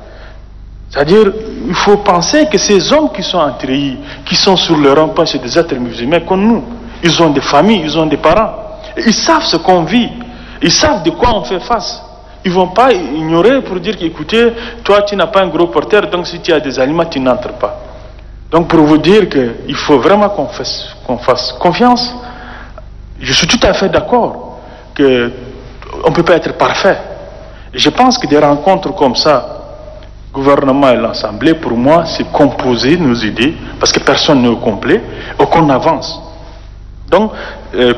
C'est-à-dire, il faut penser que ces hommes qui sont entrés, qui sont sur le rempart, c'est des êtres musulmans comme nous. Ils ont des familles, ils ont des parents. Et ils savent ce qu'on vit. Ils savent de quoi on fait face. Ils ne vont pas ignorer pour dire qu'écoutez, toi tu n'as pas un gros porteur, donc si tu as des aliments, tu n'entres pas. Donc pour vous dire qu'il faut vraiment qu'on fasse confiance. Je suis tout à fait d'accord qu'on ne peut pas être parfait. Et je pense que des rencontres comme ça, gouvernement et l'Assemblée, pour moi, c'est composer nos idées, parce que personne n'est au complet, et qu'on avance. Donc,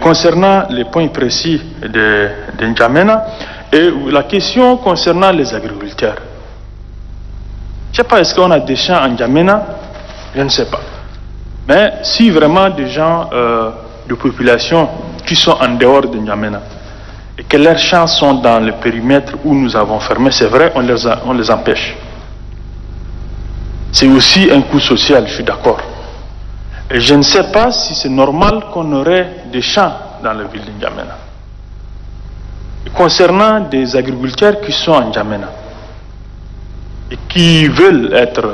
concernant les points précis de N'Djamena, et la question concernant les agriculteurs. Je ne sais pas, est-ce qu'on a des champs en N'Djamena? Je ne sais pas. Mais si vraiment des gens de population qui sont en dehors de N'Djamena et que leurs champs sont dans le périmètre où nous avons fermé, c'est vrai, on les empêche. C'est aussi un coût social, je suis d'accord. Et je ne sais pas si c'est normal qu'on aurait des champs dans la ville de N'Djamena. Concernant des agriculteurs qui sont en N'Djamena et qui veulent être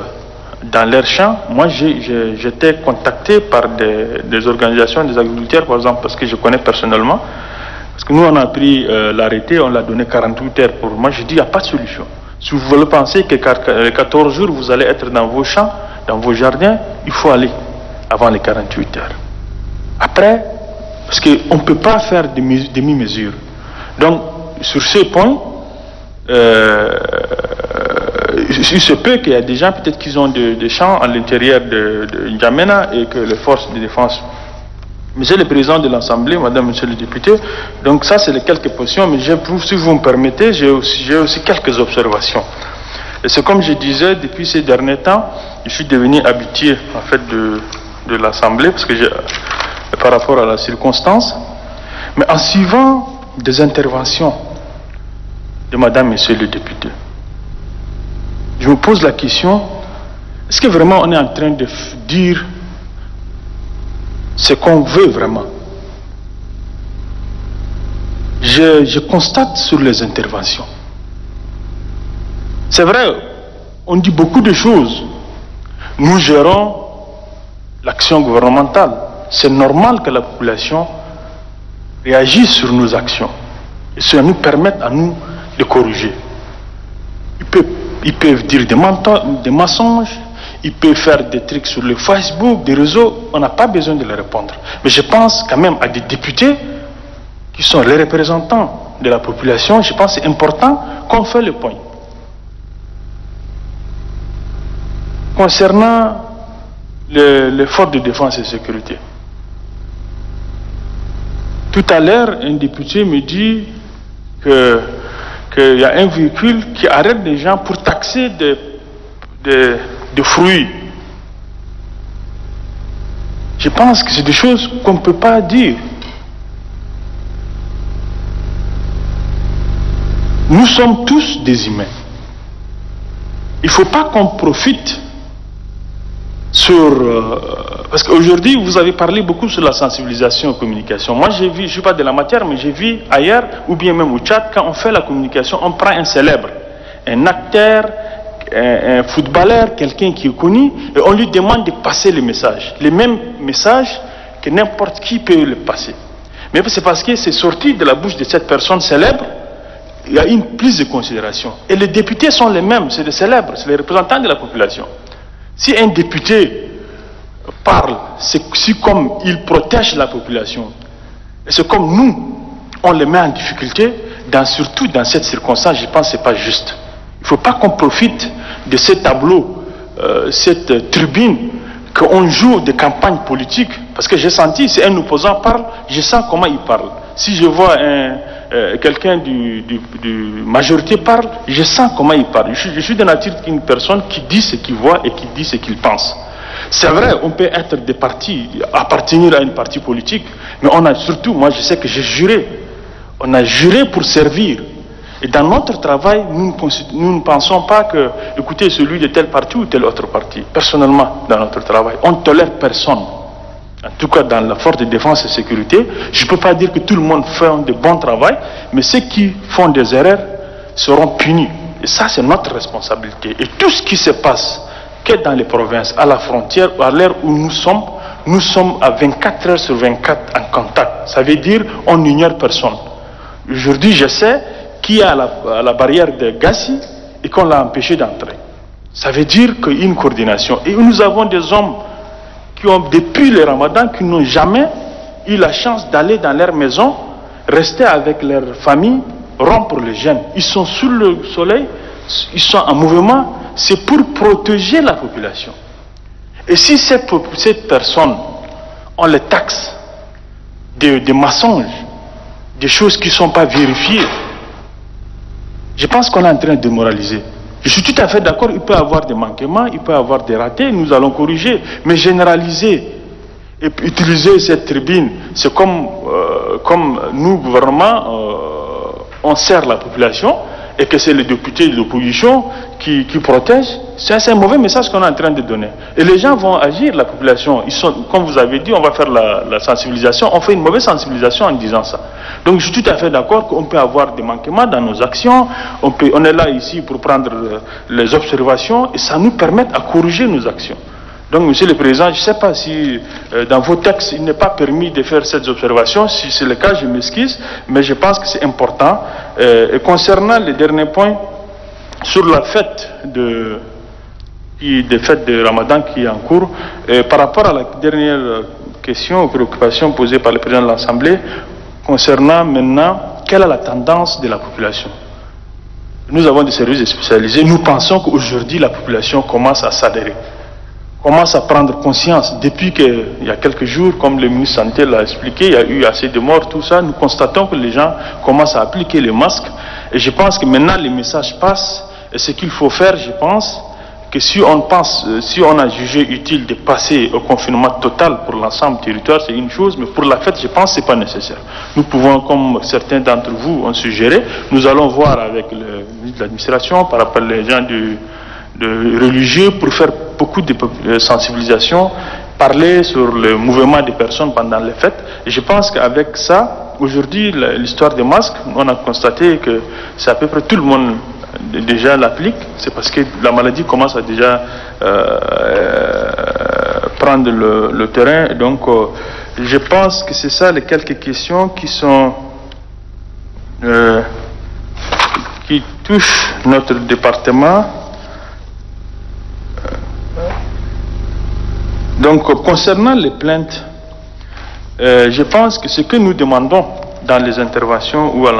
dans leurs champs, moi j'étais contacté par des organisations des agriculteurs, par exemple, parce que je connais personnellement, parce que nous on a pris l'arrêté, on l'a donné 48 heures pour moi, je dis il n'y a pas de solution. Si vous voulez penser que 14 jours vous allez être dans vos champs, dans vos jardins, il faut aller avant les 48 heures. Après, parce qu'on ne peut pas faire demi-mesure. Donc, sur ce point, il se peut qu'il y a des gens peut-être qui ont des champs à l'intérieur de N'Djamena et que les forces de défense. Monsieur le président de l'Assemblée, madame, monsieur le député, donc ça c'est les quelques positions, mais si vous me permettez, j'ai aussi quelques observations. Et c'est comme je disais, depuis ces derniers temps, je suis devenu habitué en fait de l'Assemblée, parce que par rapport à la circonstance, mais en suivant des interventions de madame, monsieur le député, je me pose la question, est-ce que vraiment on est en train de dire ce qu'on veut vraiment? Je constate sur les interventions. C'est vrai, on dit beaucoup de choses. Nous gérons l'action gouvernementale. C'est normal que la population réagisse sur nos actions. Et ça nous permet à nous de corriger. Ils peuvent dire des mensonges, ils peuvent faire des trucs sur le Facebook, des réseaux, on n'a pas besoin de les répondre. Mais je pense quand même à des députés qui sont les représentants de la population, je pense que c'est important qu'on fait le point. Concernant les forces de défense et sécurité, tout à l'heure, un député me dit qu'il y a un véhicule qui arrête des gens pour taxer des fruits. Je pense que c'est des choses qu'on ne peut pas dire. Nous sommes tous des humains. Il ne faut pas qu'on profite parce qu'aujourd'hui, vous avez parlé beaucoup sur la sensibilisation et communication. Moi, j'ai vu, je ne suis pas de la matière, mais j'ai vu ailleurs, ou bien même au Tchad, quand on fait la communication, on prend un célèbre, un acteur, un footballeur, quelqu'un qui est connu, et on lui demande de passer le message. Les mêmes messages que n'importe qui peut le passer. Mais c'est parce que c'est sorti de la bouche de cette personne célèbre, il y a une prise de considération. Et les députés sont les mêmes, c'est des célèbres, c'est les représentants de la population. Si un député parle, c'est comme il protège la population. Et c'est comme nous, on les met en difficulté, surtout dans cette circonstance, je pense que ce n'est pas juste. Il ne faut pas qu'on profite de ce tableau, cette tribune, qu'on joue des campagnes politiques. Parce que j'ai senti, si un opposant parle, je sens comment il parle. Si je vois quelqu'un du majorité parle, je sens comment il parle. Je suis de nature une personne qui dit ce qu'il voit et qui dit ce qu'il pense. C'est vrai, on peut être des partis, appartenir à une parti politique, mais on a surtout, moi je sais que j'ai juré, on a juré pour servir. Et dans notre travail, nous ne pensons pas que, écoutez, celui de tel parti ou tel autre parti. Personnellement, dans notre travail, on ne tolère personne. En tout cas, dans la force de défense et sécurité, je ne peux pas dire que tout le monde fait de bon travail, mais ceux qui font des erreurs seront punis. Et ça, c'est notre responsabilité. Et tout ce qui se passe, que dans les provinces, à la frontière, à l'heure où nous sommes à 24 heures sur 24 en contact. Ça veut dire on n'ignore personne. Aujourd'hui, je sais qui est à la barrière de Gassi et qu'on l'a empêché d'entrer. Ça veut dire qu'il y a une coordination. Et nous avons des hommes qui ont, depuis le Ramadan, qui n'ont jamais eu la chance d'aller dans leur maison, rester avec leur famille, rompre les jeûnes. Ils sont sous le soleil, ils sont en mouvement, c'est pour protéger la population. Et si cette personne, on les taxe de mensonges, des choses qui ne sont pas vérifiées, je pense qu'on est en train de démoraliser. Je suis tout à fait d'accord, il peut y avoir des manquements, il peut y avoir des ratés, nous allons corriger. Mais généraliser Et puis utiliser cette tribune, c'est comme nous, gouvernement, on sert la population et que c'est les députés de l'opposition qui protègent. C'est un mauvais message qu'on est en train de donner. Et les gens vont agir, la population. Ils sont, comme vous avez dit, on va faire la sensibilisation. On fait une mauvaise sensibilisation en disant ça. Donc je suis tout à fait d'accord qu'on peut avoir des manquements dans nos actions. On est là ici pour prendre les observations et ça nous permet à corriger nos actions. Donc, Monsieur le Président, je ne sais pas si dans vos textes, il n'est pas permis de faire cette observation. Si c'est le cas, je m'excuse, mais je pense que c'est important. Et concernant le dernier point, sur la fête de Ramadan qui est en cours, par rapport à la dernière question ou préoccupation posée par le Président de l'Assemblée, concernant maintenant, quelle est la tendance de la population? Nous avons des services spécialisés. Nous pensons qu'aujourd'hui, la population commence à s'adhérer, commence à prendre conscience. Depuis qu'il y a quelques jours, comme le ministre de la Santé l'a expliqué, il y a eu assez de morts, tout ça. Nous constatons que les gens commencent à appliquer les masques. Et je pense que maintenant, les messages passent. Et ce qu'il faut faire, je pense, que si on a jugé utile de passer au confinement total pour l'ensemble du territoire, c'est une chose, mais pour la fête, je pense que ce n'est pas nécessaire. Nous pouvons, comme certains d'entre vous ont suggéré, nous allons voir avec le ministre de l'administration, par rapport aux gens de religieux, pour faire beaucoup de sensibilisation, parler sur le mouvement des personnes pendant les fêtes. Et je pense qu'avec ça, aujourd'hui, l'histoire des masques, on a constaté que c'est à peu près tout le monde déjà l'applique. C'est parce que la maladie commence à déjà prendre le terrain. Et donc, je pense que c'est ça les quelques questions qui sont qui touchent notre département. Donc, concernant les plaintes, je pense que ce que nous demandons dans les interventions ou à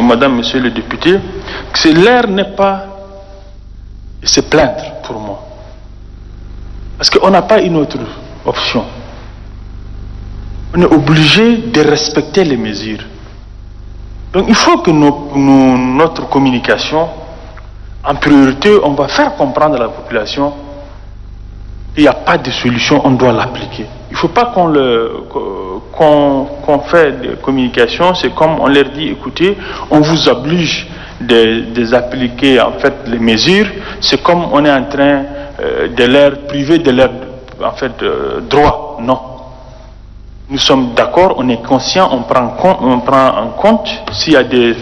Madame, Monsieur le député, que l'air n'est pas se plaindre pour moi. Parce qu'on n'a pas une autre option. On est obligé de respecter les mesures. Donc, il faut que notre communication, en priorité, on va faire comprendre à la population il n'y a pas de solution, on doit l'appliquer. Il ne faut pas qu'on fait des communications, c'est comme on leur dit, écoutez, on vous oblige de appliquer en fait les mesures, c'est comme on est en train de leur priver de leur droit. Non. Nous sommes d'accord, on est conscient, on prend en compte s'il y a des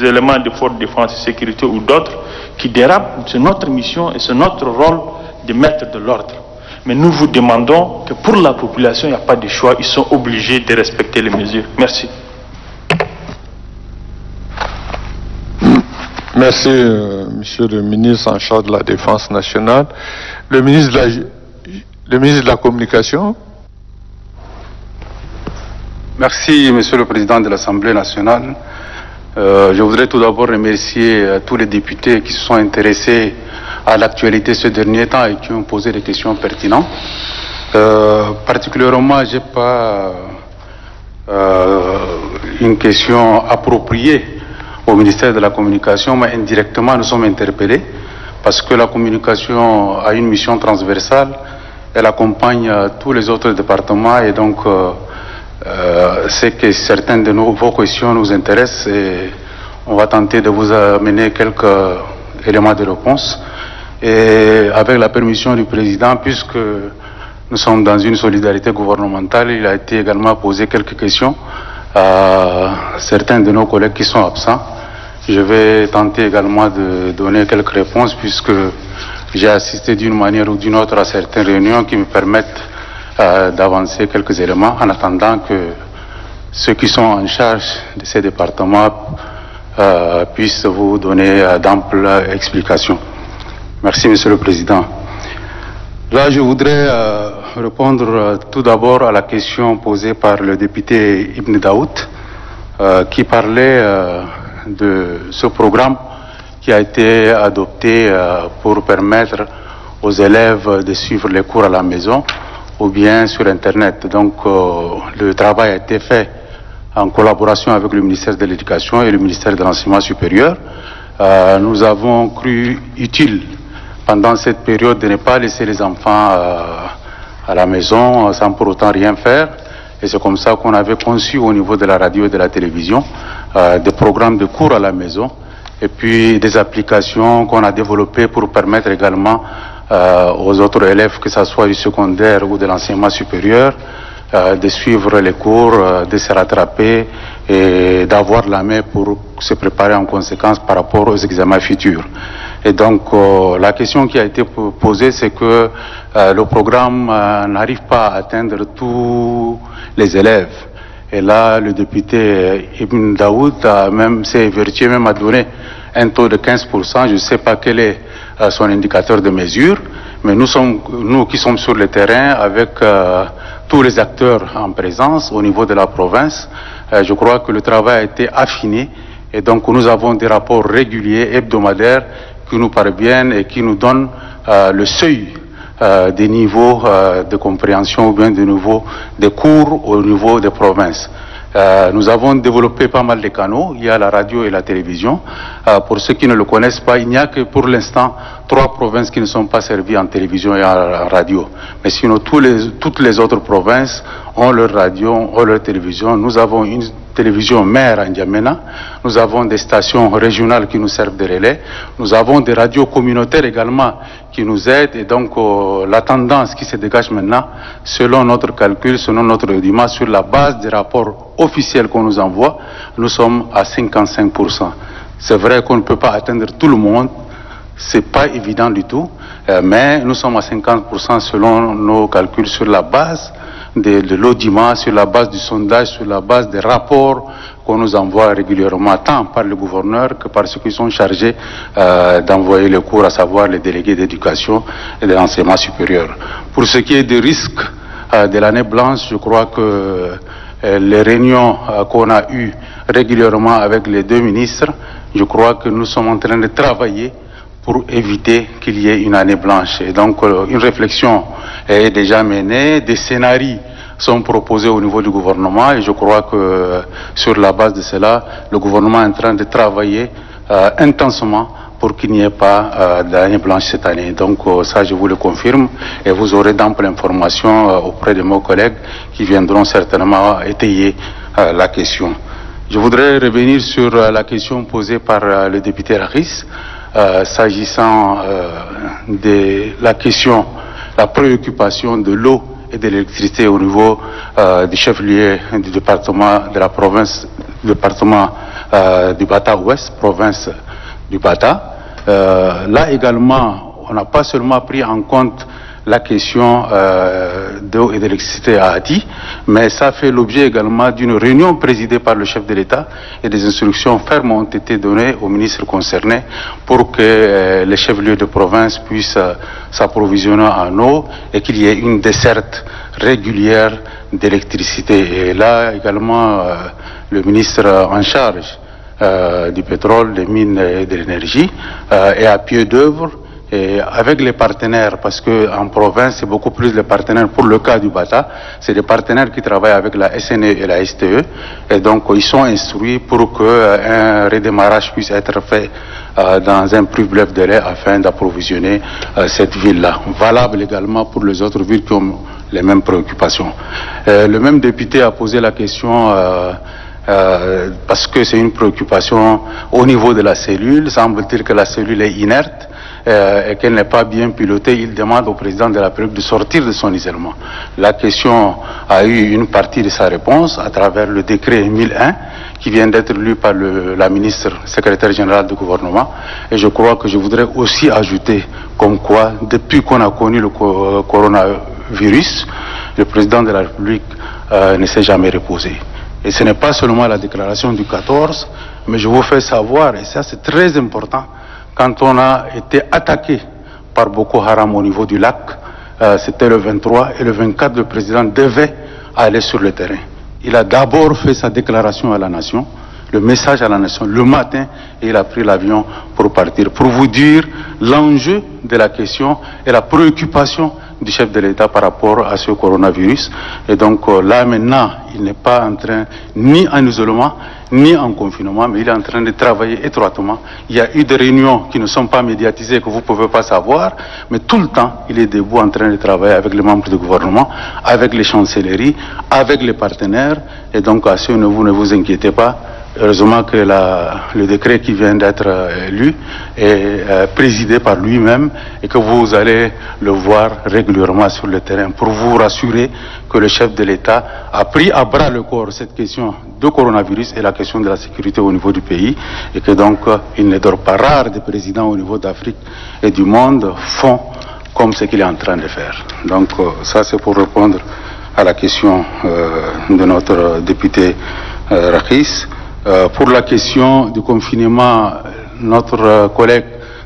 éléments de force défense et sécurité ou d'autres qui dérapent, c'est notre mission et c'est notre rôle de mettre de l'ordre. Mais nous vous demandons que pour la population, il n'y a pas de choix. Ils sont obligés de respecter les mesures. Merci. Merci, Monsieur le ministre en charge de la Défense nationale. Le ministre de la Communication. Merci, Monsieur le Président de l'Assemblée nationale. Je voudrais tout d'abord remercier tous les députés qui se sont intéressés à l'actualité ce dernier temps et qui ont posé des questions pertinentes. Particulièrement, je n'ai pas une question appropriée au ministère de la Communication, mais indirectement nous sommes interpellés parce que la communication a une mission transversale, elle accompagne tous les autres départements et donc c'est que certaines de vos questions nous intéressent et on va tenter de vous amener quelques éléments de réponse. Et avec la permission du président, puisque nous sommes dans une solidarité gouvernementale, il a été également posé quelques questions à certains de nos collègues qui sont absents. Je vais tenter également de donner quelques réponses puisque j'ai assisté d'une manière ou d'une autre à certaines réunions qui me permettent d'avancer quelques éléments en attendant que ceux qui sont en charge de ces départements puissent vous donner d'amples explications. Merci, Monsieur le Président. Là, je voudrais répondre tout d'abord à la question posée par le député Ibn Daoud, qui parlait de ce programme qui a été adopté pour permettre aux élèves de suivre les cours à la maison ou bien sur Internet. Donc, le travail a été fait en collaboration avec le ministère de l'Éducation et le ministère de l'Enseignement supérieur. Nous avons cru utile pendant cette période de ne pas laisser les enfants à la maison sans pour autant rien faire. Et c'est comme ça qu'on avait conçu au niveau de la radio et de la télévision des programmes de cours à la maison et puis des applications qu'on a développées pour permettre également aux autres élèves, que ce soit du secondaire ou de l'enseignement supérieur, de suivre les cours, de se rattraper et d'avoir la main pour se préparer en conséquence par rapport aux examens futurs. Et donc la question qui a été posée, c'est que le programme n'arrive pas à atteindre tous les élèves. Et là, le député Ibn Daoud s'est évertué même à donner un taux de 15%. Je ne sais pas quel est son indicateur de mesure, mais nous qui sommes sur le terrain avec tous les acteurs en présence au niveau de la province, je crois que le travail a été affiné et donc nous avons des rapports réguliers, hebdomadaires, qui nous parviennent et qui nous donnent le seuil des niveaux de compréhension ou bien des cours au niveau des provinces. Nous avons développé pas mal de canaux. Il y a la radio et la télévision. Pour ceux qui ne le connaissent pas, il n'y a que pour l'instant 3 provinces qui ne sont pas servies en télévision et en radio. Mais sinon, toutes les autres provinces ont leur radio, ont leur télévision. Nous avons une télévision mère à N'Djamena. Nous avons des stations régionales qui nous servent de relais. Nous avons des radios communautaires également qui nous aident. Et donc, la tendance qui se dégage maintenant, selon notre calcul, selon notre rudiment, sur la base des rapports officiels qu'on nous envoie, nous sommes à 55%. C'est vrai qu'on ne peut pas atteindre tout le monde. C'est pas évident du tout, mais nous sommes à 50% selon nos calculs sur la base de l'audiment, sur la base du sondage, sur la base des rapports qu'on nous envoie régulièrement, tant par le gouverneur que par ceux qui sont chargés d'envoyer les cours, à savoir les délégués d'éducation et de l'enseignement supérieur. Pour ce qui est des risques de l'année blanche, je crois que les réunions qu'on a eues régulièrement avec les 2 ministres, je crois que nous sommes en train de travailler pour éviter qu'il y ait une année blanche. Et donc, une réflexion est déjà menée, des scénarios sont proposés au niveau du gouvernement et je crois que sur la base de cela, le gouvernement est en train de travailler intensément pour qu'il n'y ait pas d'année blanche cette année. Donc ça, je vous le confirme et vous aurez d'amples informations auprès de mes collègues qui viendront certainement étayer la question. Je voudrais revenir sur la question posée par le député Raris. S'agissant de la préoccupation de l'eau et de l'électricité au niveau du chef-lieu du département de la province, département du Bata Ouest, province du Bata. Là également, on n'a pas seulement pris en compte la question d'eau et d'électricité à Hati, mais ça fait l'objet également d'une réunion présidée par le chef de l'État et des instructions fermes ont été données aux ministres concernés pour que les chefs-lieux de province puissent s'approvisionner en eau et qu'il y ait une desserte régulière d'électricité. Et là également, le ministre en charge du pétrole, des mines et de l'énergie est à pied d'œuvre. Et avec les partenaires, parce qu'en province, c'est beaucoup plus les partenaires, pour le cas du Bata, c'est des partenaires qui travaillent avec la SNE et la STE, et donc ils sont instruits pour qu'un redémarrage puisse être fait dans un plus bref délai afin d'approvisionner cette ville-là. Valable également pour les autres villes qui ont les mêmes préoccupations. Le même député a posé la question parce que c'est une préoccupation au niveau de la cellule, semble-t-il que la cellule est inerte, et qu'elle n'est pas bien pilotée, il demande au président de la République de sortir de son isolement. La question a eu une partie de sa réponse à travers le décret 1001 qui vient d'être lu par la ministre secrétaire générale du gouvernement. Et je crois que je voudrais aussi ajouter comme quoi, depuis qu'on a connu le coronavirus, le président de la République ne s'est jamais reposé. Et ce n'est pas seulement la déclaration du 14, mais je vous fais savoir, et ça c'est très important, quand on a été attaqué par Boko Haram au niveau du lac, c'était le 23 et le 24, le président devait aller sur le terrain. Il a d'abord fait sa déclaration à la nation, le message à la nation le matin, et il a pris l'avion pour partir. Pour vous dire l'enjeu de la question et la préoccupation du chef de l'État par rapport à ce coronavirus. Et donc là maintenant, il n'est pas en train, ni en isolement, ni en confinement, mais il est en train de travailler étroitement. Il y a eu des réunions qui ne sont pas médiatisées, que vous ne pouvez pas savoir, mais tout le temps, il est debout en train de travailler avec les membres du gouvernement, avec les chancelleries, avec les partenaires, et donc à ce niveau, ne vous inquiétez pas. Heureusement que le décret qui vient d'être lu est présidé par lui-même et que vous allez le voir régulièrement sur le terrain pour vous rassurer que le chef de l'État a pris à bras le corps cette question de coronavirus et la question de la sécurité au niveau du pays et que donc il ne dort pas. Rare des présidents au niveau d'Afrique et du monde font comme ce qu'il est en train de faire. Donc ça c'est pour répondre à la question de notre député Rakis. Pour la question du confinement, notre collègue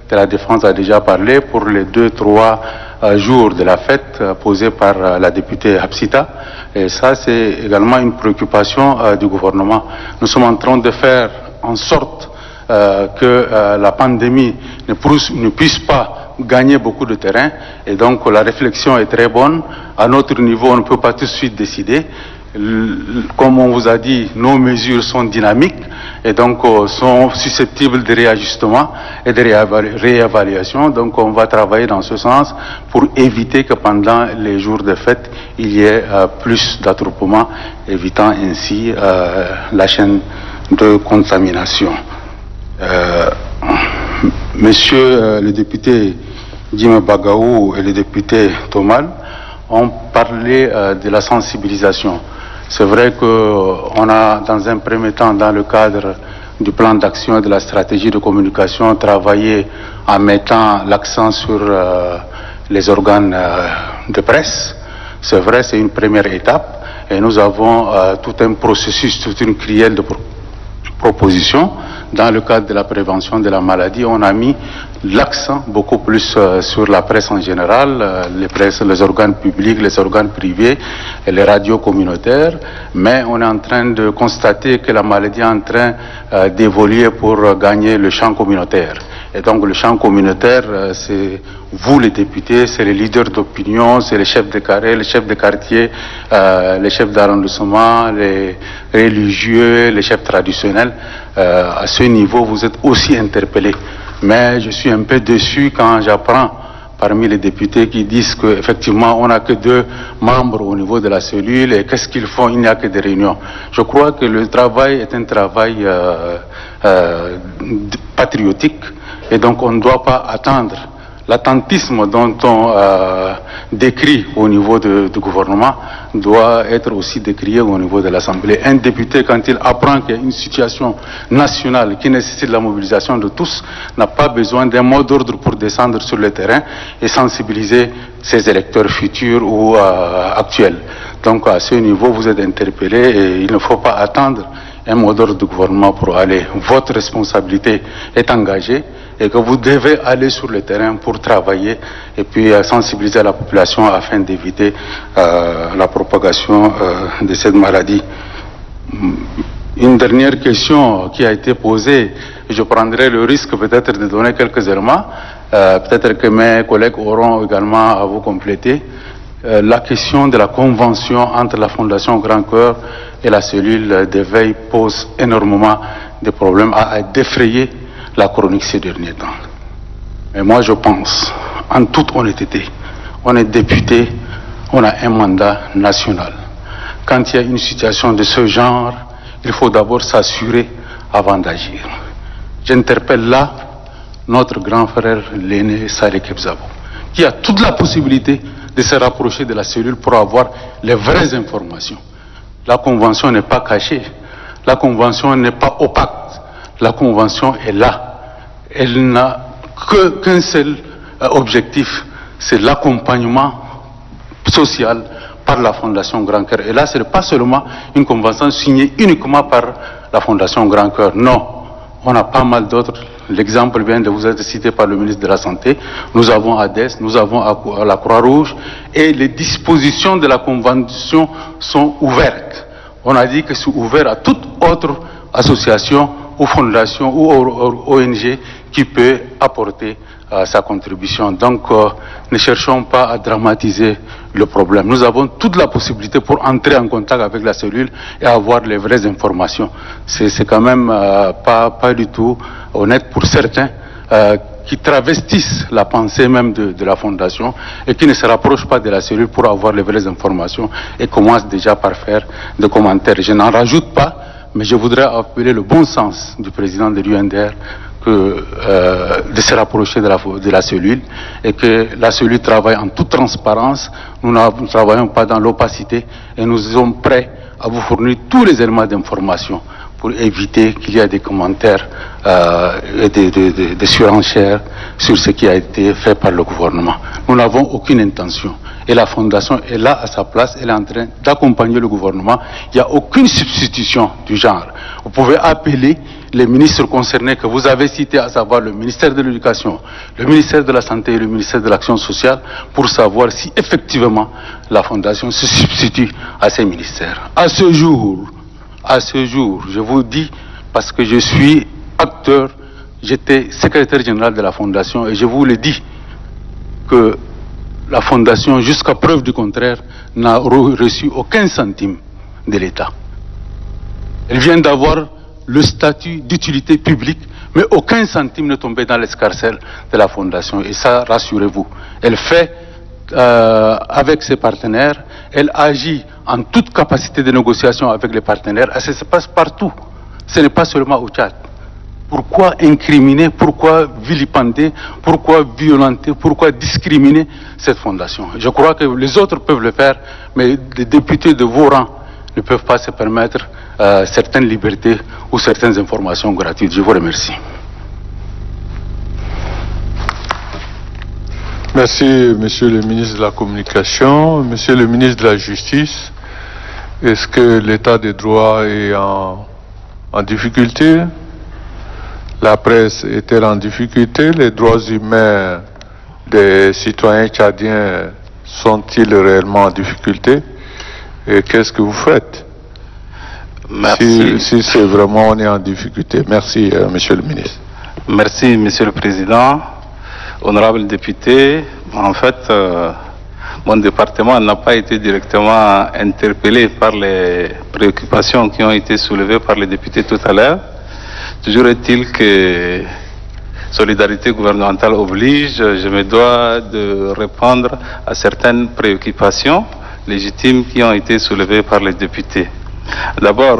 de la Défense a déjà parlé pour les 2-3 jours de la fête posée par la députée Hapsita. Et ça, c'est également une préoccupation du gouvernement. Nous sommes en train de faire en sorte que la pandémie ne puisse pas gagner beaucoup de terrain. Et donc, la réflexion est très bonne. À notre niveau, on ne peut pas tout de suite décider. Comme on vous a dit, nos mesures sont dynamiques et donc sont susceptibles de réajustement et de réévaluation. Donc on va travailler dans ce sens pour éviter que pendant les jours de fête, il y ait plus d'attroupement, évitant ainsi la chaîne de contamination. Monsieur le député Jim Bagaou et le député Tomal ont parlé de la sensibilisation. C'est vrai qu'on a, dans un premier temps, dans le cadre du plan d'action et de la stratégie de communication, travaillé en mettant l'accent sur les organes de presse. C'est vrai, c'est une première étape et nous avons tout un processus, toute une crielle de propositions. Dans le cadre de la prévention de la maladie, on a mis l'accent beaucoup plus sur la presse en général, les organes publics, les organes privés et les radios communautaires, mais on est en train de constater que la maladie est en train d'évoluer pour gagner le champ communautaire. Et donc le champ communautaire, c'est vous les députés, c'est les leaders d'opinion, c'est les chefs de carré, les chefs de quartier, les chefs d'arrondissement, les religieux, les chefs traditionnels. À ce niveau, vous êtes aussi interpellés. Mais je suis un peu déçu quand j'apprends parmi les députés qui disent qu'effectivement on n'a que 2 membres au niveau de la cellule et qu'est-ce qu'ils font, il n'y a que des réunions. Je crois que le travail est un travail patriotique et donc on ne doit pas attendre l'attentisme dont on décrit au niveau du gouvernement doit être aussi décrié au niveau de l'Assemblée. Un député, quand il apprend qu'il y a une situation nationale qui nécessite la mobilisation de tous, n'a pas besoin d'un mot d'ordre pour descendre sur le terrain et sensibiliser ses électeurs futurs ou actuels. Donc à ce niveau, vous êtes interpellés et il ne faut pas attendre un mot d'ordre du gouvernement pour aller. Votre responsabilité est engagée et que vous devez aller sur le terrain pour travailler et puis sensibiliser la population afin d'éviter la propagation de cette maladie. Une dernière question qui a été posée, je prendrai le risque peut-être de donner quelques éléments, peut-être que mes collègues auront également à vous compléter. La question de la convention entre la Fondation Grand Cœur et la cellule de veille pose énormément de problèmes, à défrayer la chronique ces derniers temps. Mais moi je pense, en toute honnêteté, on est député, on a un mandat national. Quand il y a une situation de ce genre, il faut d'abord s'assurer avant d'agir. J'interpelle là notre grand frère l'aîné Saleh Kebzabo, qui a toute la possibilité de se rapprocher de la cellule pour avoir les vraies informations. La convention n'est pas cachée, la convention n'est pas opaque, la convention est là. Elle n'a qu'un seul objectif, c'est l'accompagnement social par la Fondation Grand Cœur. Et là, ce n'est pas seulement une convention signée uniquement par la Fondation Grand Cœur. Non, on a pas mal d'autres. L'exemple vient de vous être cité par le ministre de la Santé. Nous avons ADES, nous avons la Croix-Rouge et les dispositions de la convention sont ouvertes. On a dit que c'est ouvert à toute autre association ou fondation ou ONG qui peut apporter sa contribution. Donc, ne cherchons pas à dramatiser le problème. Nous avons toute la possibilité pour entrer en contact avec la cellule et avoir les vraies informations. C'est quand même pas du tout honnête pour certains qui travestissent la pensée même de la Fondation et qui ne se rapprochent pas de la cellule pour avoir les vraies informations et commencent déjà par faire des commentaires. Je n'en rajoute pas, mais je voudrais appeler le bon sens du président de l'UNDR de se rapprocher de la cellule et que la cellule travaille en toute transparence. Nous ne travaillons pas dans l'opacité et nous sommes prêts à vous fournir tous les éléments d'information pour éviter qu'il y ait des commentaires et des surenchères sur ce qui a été fait par le gouvernement. Nous n'avons aucune intention. Et la Fondation est là à sa place, elle est en train d'accompagner le gouvernement. Il n'y a aucune substitution du genre. Vous pouvez appeler les ministres concernés que vous avez cités, à savoir le ministère de l'Éducation, le ministère de la Santé et le ministère de l'Action sociale, pour savoir si effectivement la Fondation se substitue à ces ministères. À ce jour, je vous dis, parce que je suis acteur, j'étais secrétaire général de la Fondation et je vous le dis que la Fondation, jusqu'à preuve du contraire, n'a reçu aucun centime de l'État. Elle vient d'avoir le statut d'utilité publique, mais aucun centime ne tombait dans l'escarcelle de la Fondation. Et ça, rassurez-vous, elle fait avec ses partenaires, elle agit en toute capacité de négociation avec les partenaires, et ça se passe partout. Ce n'est pas seulement au Tchad. Pourquoi incriminer, pourquoi vilipender, pourquoi violenter, pourquoi discriminer cette fondation? Je crois que les autres peuvent le faire, mais les députés de vos rangs ne peuvent pas se permettre certaines libertés ou certaines informations gratuites. Je vous remercie. Merci, Monsieur le ministre de la Communication. Monsieur le ministre de la Justice, est-ce que l'état de droit est en difficulté? La presse est-elle en difficulté? Les droits humains des citoyens tchadiens sont-ils réellement en difficulté? Et qu'est-ce que vous faites? Merci. Si c'est vraiment on est en difficulté. Merci, Monsieur le ministre. Merci, Monsieur le Président. Honorable député, en fait, mon département n'a pas été directement interpellé par les préoccupations qui ont été soulevées par les députés tout à l'heure. Toujours est-il que solidarité gouvernementale oblige, je me dois de répondre à certaines préoccupations légitimes qui ont été soulevées par les députés. D'abord,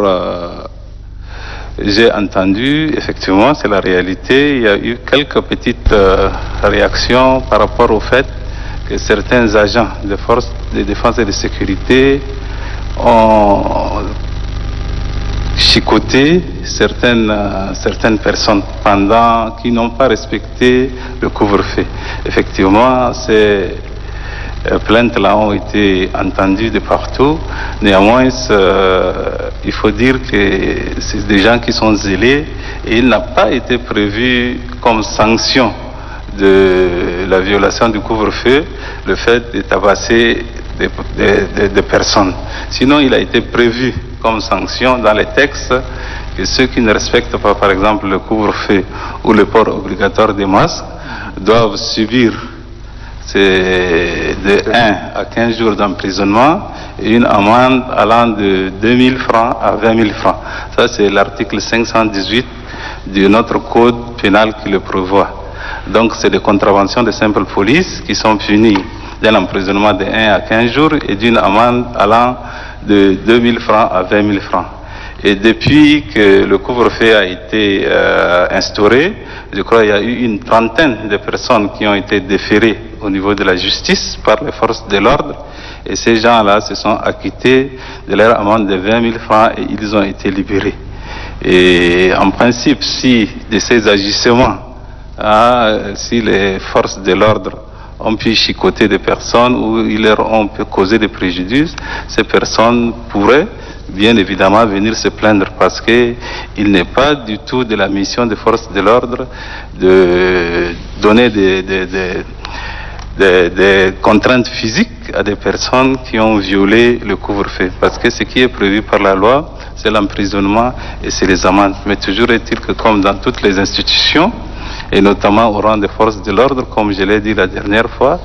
j'ai entendu, effectivement, c'est la réalité, il y a eu quelques petites réactions par rapport au fait que certains agents des forces de défense et de sécurité ont chicoté certaines personnes qui n'ont pas respecté le couvre-feu. Effectivement, ces plaintes-là ont été entendues de partout. Néanmoins, il faut dire que c'est des gens qui sont zélés et il n'a pas été prévu comme sanction de la violation du couvre-feu le fait de tabasser des personnes. Sinon, il a été prévu comme sanction dans les textes que ceux qui ne respectent pas, par exemple, le couvre-feu ou le port obligatoire des masques doivent subir de 1 à 15 jours d'emprisonnement et une amende allant de 2 000 francs à 20 000 francs. Ça, c'est l'article 518 de notre code pénal qui le prévoit. Donc, c'est des contraventions de simple police qui sont punies d'un emprisonnement de 1 à 15 jours et d'une amende allant de 2 000 francs à 20 000 francs. Et depuis que le couvre-feu a été instauré, je crois qu'il y a eu une trentaine de personnes qui ont été déférées au niveau de la justice par les forces de l'ordre. Et ces gens-là se sont acquittés de leur amende de 20 000 francs et ils ont été libérés. Et en principe, si de ces agissements, si les forces de l'ordre ont pu chicoter des personnes ou ils leur ont pu causer des préjudices, ces personnes pourraient bien évidemment venir se plaindre parce qu'il n'est pas du tout de la mission des forces de l'ordre de donner des contraintes physiques à des personnes qui ont violé le couvre-feu. Parce que ce qui est prévu par la loi, c'est l'emprisonnement et c'est les amendes. Mais toujours est-il que comme dans toutes les institutions, et notamment au rang des forces de l'ordre, comme je l'ai dit la dernière fois,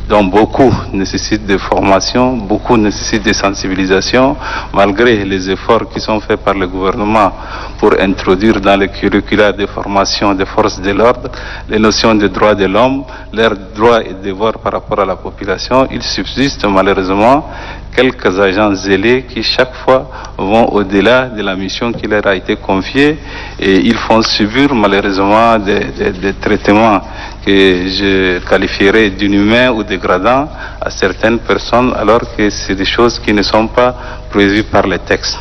dont beaucoup nécessitent de formation, beaucoup nécessitent de sensibilisation, malgré les efforts qui sont faits par le gouvernement pour introduire dans les curricula de formation des forces de l'ordre les notions de droits de l'homme, leurs droits et devoirs par rapport à la population. Il subsiste malheureusement quelques agents zélés qui chaque fois vont au-delà de la mission qui leur a été confiée et ils font subir malheureusement des traitements que je qualifierais d'inhumains ou dégradants à certaines personnes alors que c'est des choses qui ne sont pas prévues par les textes.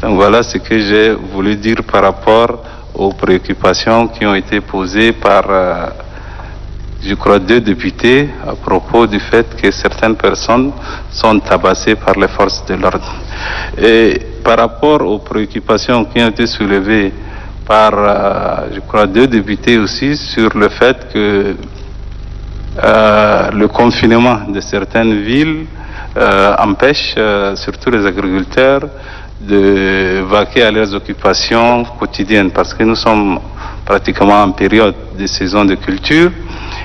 Donc voilà ce que j'ai voulu dire par rapport aux préoccupations qui ont été posées par je crois 2 députés à propos du fait que certaines personnes sont tabassées par les forces de l'ordre. Et par rapport aux préoccupations qui ont été soulevées par, je crois, 2 députés aussi sur le fait que le confinement de certaines villes empêche surtout les agriculteurs de vaquer à leurs occupations quotidiennes parce que nous sommes pratiquement en période de saison de culture.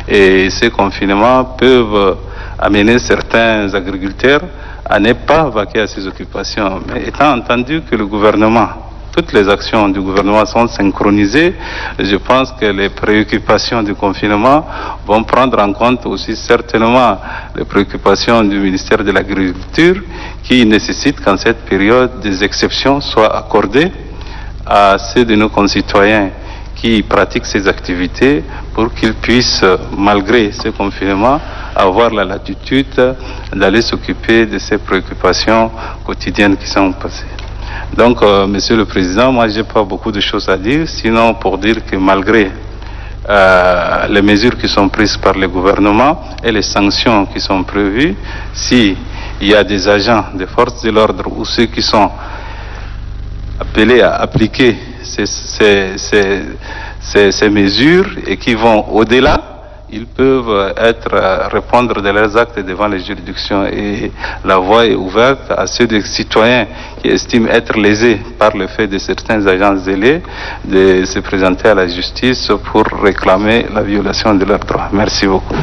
Et ces confinements peuvent amener certains agriculteurs à ne pas vaquer à ces occupations. Mais étant entendu que le gouvernement, toutes les actions du gouvernement sont synchronisées, je pense que les préoccupations du confinement vont prendre en compte aussi certainement les préoccupations du ministère de l'Agriculture qui nécessitent qu'en cette période des exceptions soient accordées à ceux de nos concitoyens qui pratiquent ces activités pour qu'ils puissent, malgré ce confinement, avoir la latitude d'aller s'occuper de ces préoccupations quotidiennes qui sont passées. Donc, Monsieur le Président, moi, j'ai pas beaucoup de choses à dire, sinon pour dire que malgré les mesures qui sont prises par le gouvernement et les sanctions qui sont prévues, s'il y a des agents des forces de l'ordre ou ceux qui sont appelés à appliquer ces mesures et qui vont au-delà, ils peuvent répondre de leurs actes devant les juridictions et la voie est ouverte à ceux des citoyens qui estiment être lésés par le fait de certains agents zélés de se présenter à la justice pour réclamer la violation de leurs droits. Merci beaucoup.